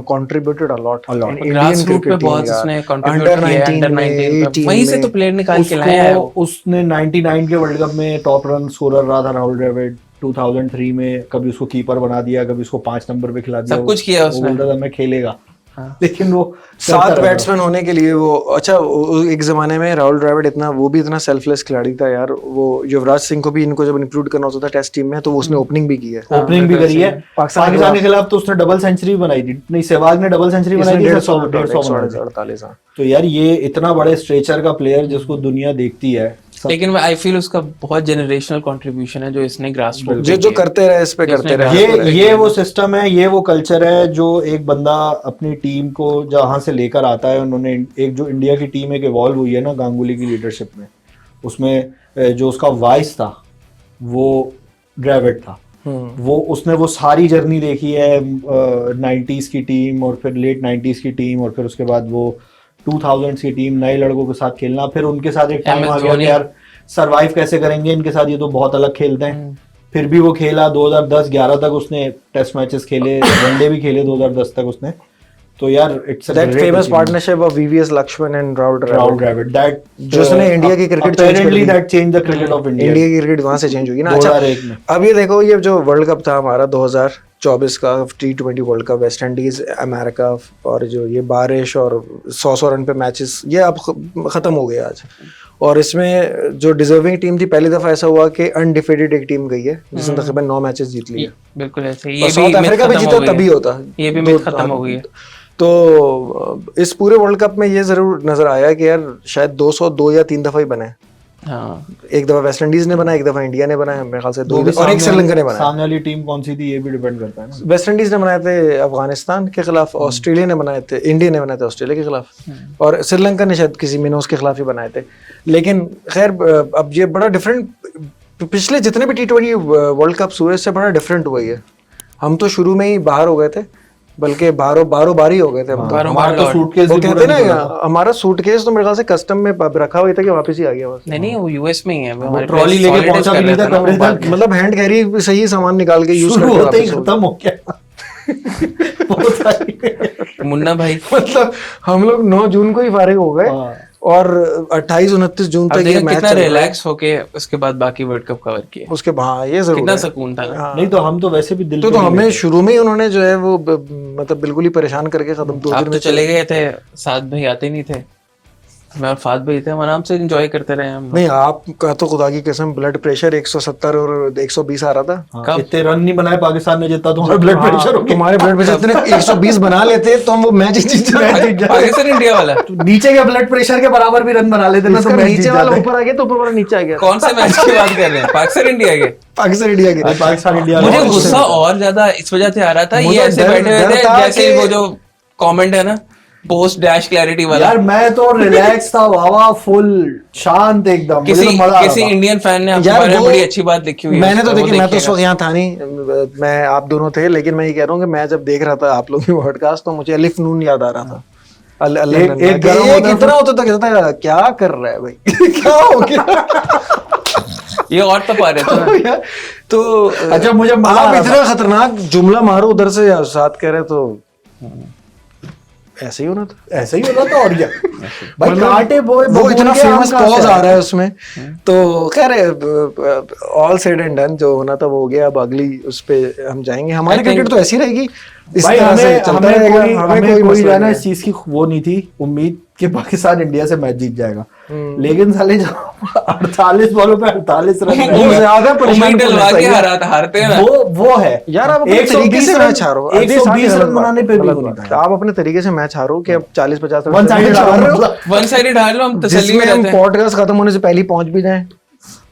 contributed a lot. Grassroots पे बहुत उसने contribute किया है, under 19 वहीं से तो प्लेयर निकाल के लाया है। उसने 99 के वर्ल्ड कप में टॉप रन स्कोरर रहा था राहुल द्रविड़, 2003 में कभी उसको कीपर बना दिया, कभी उसको 5 नंबर पे खिला दिया, सब कुछ किया उसने। वो बोलता था मैं खेलेगा। हाँ। लेकिन वो 7 बैट्समैन होने के लिए वो अच्छा, एक जमाने में राहुल द्रविड़ वो भी इतना सेल्फलेस खिलाड़ी था यार। वो युवराज सिंह को भी इनको जब इंक्लूड करना होता था टेस्ट टीम में, तो उसने ओपनिंग भी की है। ओपनिंग भी करी है पाकिस्तान के खिलाफ, तो उसने डबल सेंचुरी बनाई थी। नहीं, सहवाग ने डबल सेंचुरी बनाई थी 148। तो यार ये इतना बड़े स्ट्रेचर का प्लेयर जिसको दुनिया देखती है, लेकिन आई फील उसका बहुत जनरेशनल कंट्रीब्यूशन है जो इसने ग्रासरूट जो करते रहे इस पे करते रहे। ये वो सिस्टम है, ये वो कल्चर है जो एक बंदा अपनी टीम को जहां से लेकर आता है। उन्होंने एक जो इंडिया की टीम एक इवॉल्व हुई है ना गांगुली की लीडरशिप में, उसमें जो उसका वाइस था वो द्रविड़ था। वो उसने वो सारी जर्नी देखी है, 90s की टीम और फिर लेट 90s की टीम और फिर उसके बाद वो 2000s की टीम, नए लड़कों के साथ खेलना, फिर उनके साथ एक टाइम आ गया कि यार सरवाइव कैसे करेंगे इनके साथ, ये तो बहुत अलग खेलते हैं। फिर भी वो खेला 2010-11 तक उसने टेस्ट मैचेस खेले, वनडे भी खेले 2010 तक उसने। तो यार it's that famous partnership of VVS Laxman and Rahul Dravid, that जिसने इंडिया की cricket apparently that changed the cricket of India। India की क्रिकेट वहां से चेंज हुई ना। अच्छा अब ये देखो, ये जो वर्ल्ड कप था हमारा 2024 का T20 world cup, West Indies America, और जो ये बारिश और 100 रन पे मैचेस, ये अब खत्म हो गया आज। और इसमें जो डिजर्विंग टीम थी, पहली दफा ऐसा हुआ कि अनडिफीटेड एक टीम गई है जिसने तकरीबन 9 मैचेस जीत लिए। बिल्कुल ऐसे। ये भी साउथ अफ्रीका भी जीता तभी होता, ये भी मैच खत्म हो गई है। तो इस पूरे वर्ल्ड कप में ये जरूर नजर आया कि यार शायद 202 या 3 दफा ही बने। हाँ, एक दफा वेस्ट इंडीज ने बनाया, एक दफा इंडिया ने बनाया, मेरे ख्याल से 2, और एक श्रीलंका ने बनाया। सामने वाली टीम कौन सी थी ये भी डिपेंड करता है ना। वेस्ट इंडीज ने बनाए थे अफगानिस्तान के खिलाफ, ऑस्ट्रेलिया ने बनाए थे, इंडिया ने बनाए थे ऑस्ट्रेलिया के खिलाफ, और श्रीलंका ने शायद किसी मिनोस के खिलाफ ही बनाए थे। लेकिन खैर अब ये बड़ा डिफरेंट, पिछले जितने भी T20 वर्ल्ड कप्स हुए इससे बड़ा डिफरेंट हुआ है। हम तो शुरू में ही बाहर हो गए थे, बल्कि बारो बारी हो गए थे। हमारा तो सूटकेस वो कहते हैं ना, हमारा सूटकेस तो मेरे ख्याल से कस्टम में रखा हुआ था कि वापस ही आ गया बस। नहीं वो यूएस में ही है, हमारे ट्रॉली लेके पहुंचा भी नहीं था कमरे तक, मतलब हैंड कैरी सही सामान निकाल के यूज करके होते ही खत्म हो गया। मुन्ना भाई मतलब हम लोग 9 जून को ही फारिग हो गए और 28-29 जून तक ये मैच कितना रिलैक्स होके उसके बाद बाकी वर्ल्ड कप कवर किया उसके बाद, ये जरूर कितना सुकून था। नहीं तो हम तो वैसे भी दिल तो हमें शुरू में ही उन्होंने जो है वो मतलब बिल्कुल ही परेशान करके खत्म 2 दिन में चले गए थे। साथ भाई आते नहीं थे, मैं और फाद भाई थे, हम आराम से एंजॉय करते रहे हम। नहीं आपका तो खुदा की कसम ब्लड प्रेशर 170 और 120 आ रहा था। इतने रन नहीं बनाए पाकिस्तान ने जितना तुम्हारा ब्लड प्रेशर हो गया। तुम्हारे ब्लड प्रेशर इतने 120 बना लेते तो हम वो मैच जीत जाते। पाकिस्तान इंडिया वाला नीचे के ब्लड प्रेशर के बराबर भी रन बना लेते ना, तो नीचे वाला ऊपर आ गया तो ऊपर वाला नीचे आ गया। कौन से मैच की बात कर रहे हैं? पाकिस्तान इंडिया के? पाकिस्तान इंडिया। मुझे गुस्सा और ज्यादा इस वजह से आ रहा था, ये ऐसे बैठे हुए थे जैसे वो जो कमेंट है ना पोस्ट डैश क्लैरिटी वाला। यार मैं तो रिलैक्स था, वावा फुल शांत एकदम। किसी इंडियन फैन ने आपके बारे में बड़ी अच्छी बात लिखी हुई है। मैंने तो देखी, मैं तो उस वक्त यहाँ था नहीं, मैं आप दोनों थे, लेकिन मैं ये कह रहा हूँ कि मैं जब देख रहा था आप लोग की पॉडकास्ट तो मुझे अलिफ नून याद आ रहा था। कितना होता था, कहता था क्या कर रहा है भाई क्या हो गया ये और तो पा रहे थे तो अच्छा मुझे आप इतना खतरनाक जुमला मारो उधर से साथ कह रहे तो ऐसे ही होना था, ऐसे ही होना था और क्या भाई। कांटे वो इतना फेमस पॉज आ रहा है उसमें। तो खैर ऑल सेड एंड डन, जो होना था वो हो गया। अब अगली उस पे हम जाएंगे। हमारी क्रिकेट तो ऐसी रहेगी, इस तरह से चलता रहेगा। हमें कोई जाना इस चीज की वो नहीं थी उम्मीद कि पाकिस्तान इंडिया से मैच जीत जाएगा, लेकिन साले 48 बॉलों पे 48 रन ज्यादा हारते हैं वो है यार। आप अपने तरीके से मैच हारो, 120 रन बनाने पे भी आप अपने तरीके से मैच हारो कि अब 40-50 वन साइडेड हार लो, हम तसल्ली में रहते हैं, पॉडकास्ट खत्म होने से पहले पहुंच भी जाएं।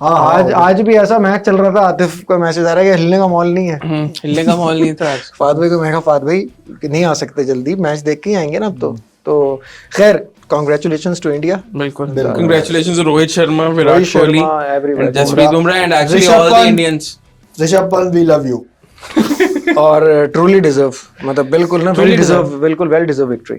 आज भी ऐसा मैच चल रहा था, आतिफ का मैसेज आ रहा है कि हिलने का मॉल नहीं है। हिलने का मॉल नहीं था आज। फाद भाई को मैं कहा फाद भाई नहीं आ सकते, जल्दी मैच देख के ही आएंगे ना अब तो खैर कांग्रेचुलेशंस टू इंडिया। बिल्कुल congratulations Rohit Sharma, Virat Kohli and Jasprit Bumrah and actually all the Indians. Rishabh Pant we love you और ट्रूली डिजर्व, मतलब बिल्कुल ना, बिल्कुल वेल डिजर्व विक्ट्री।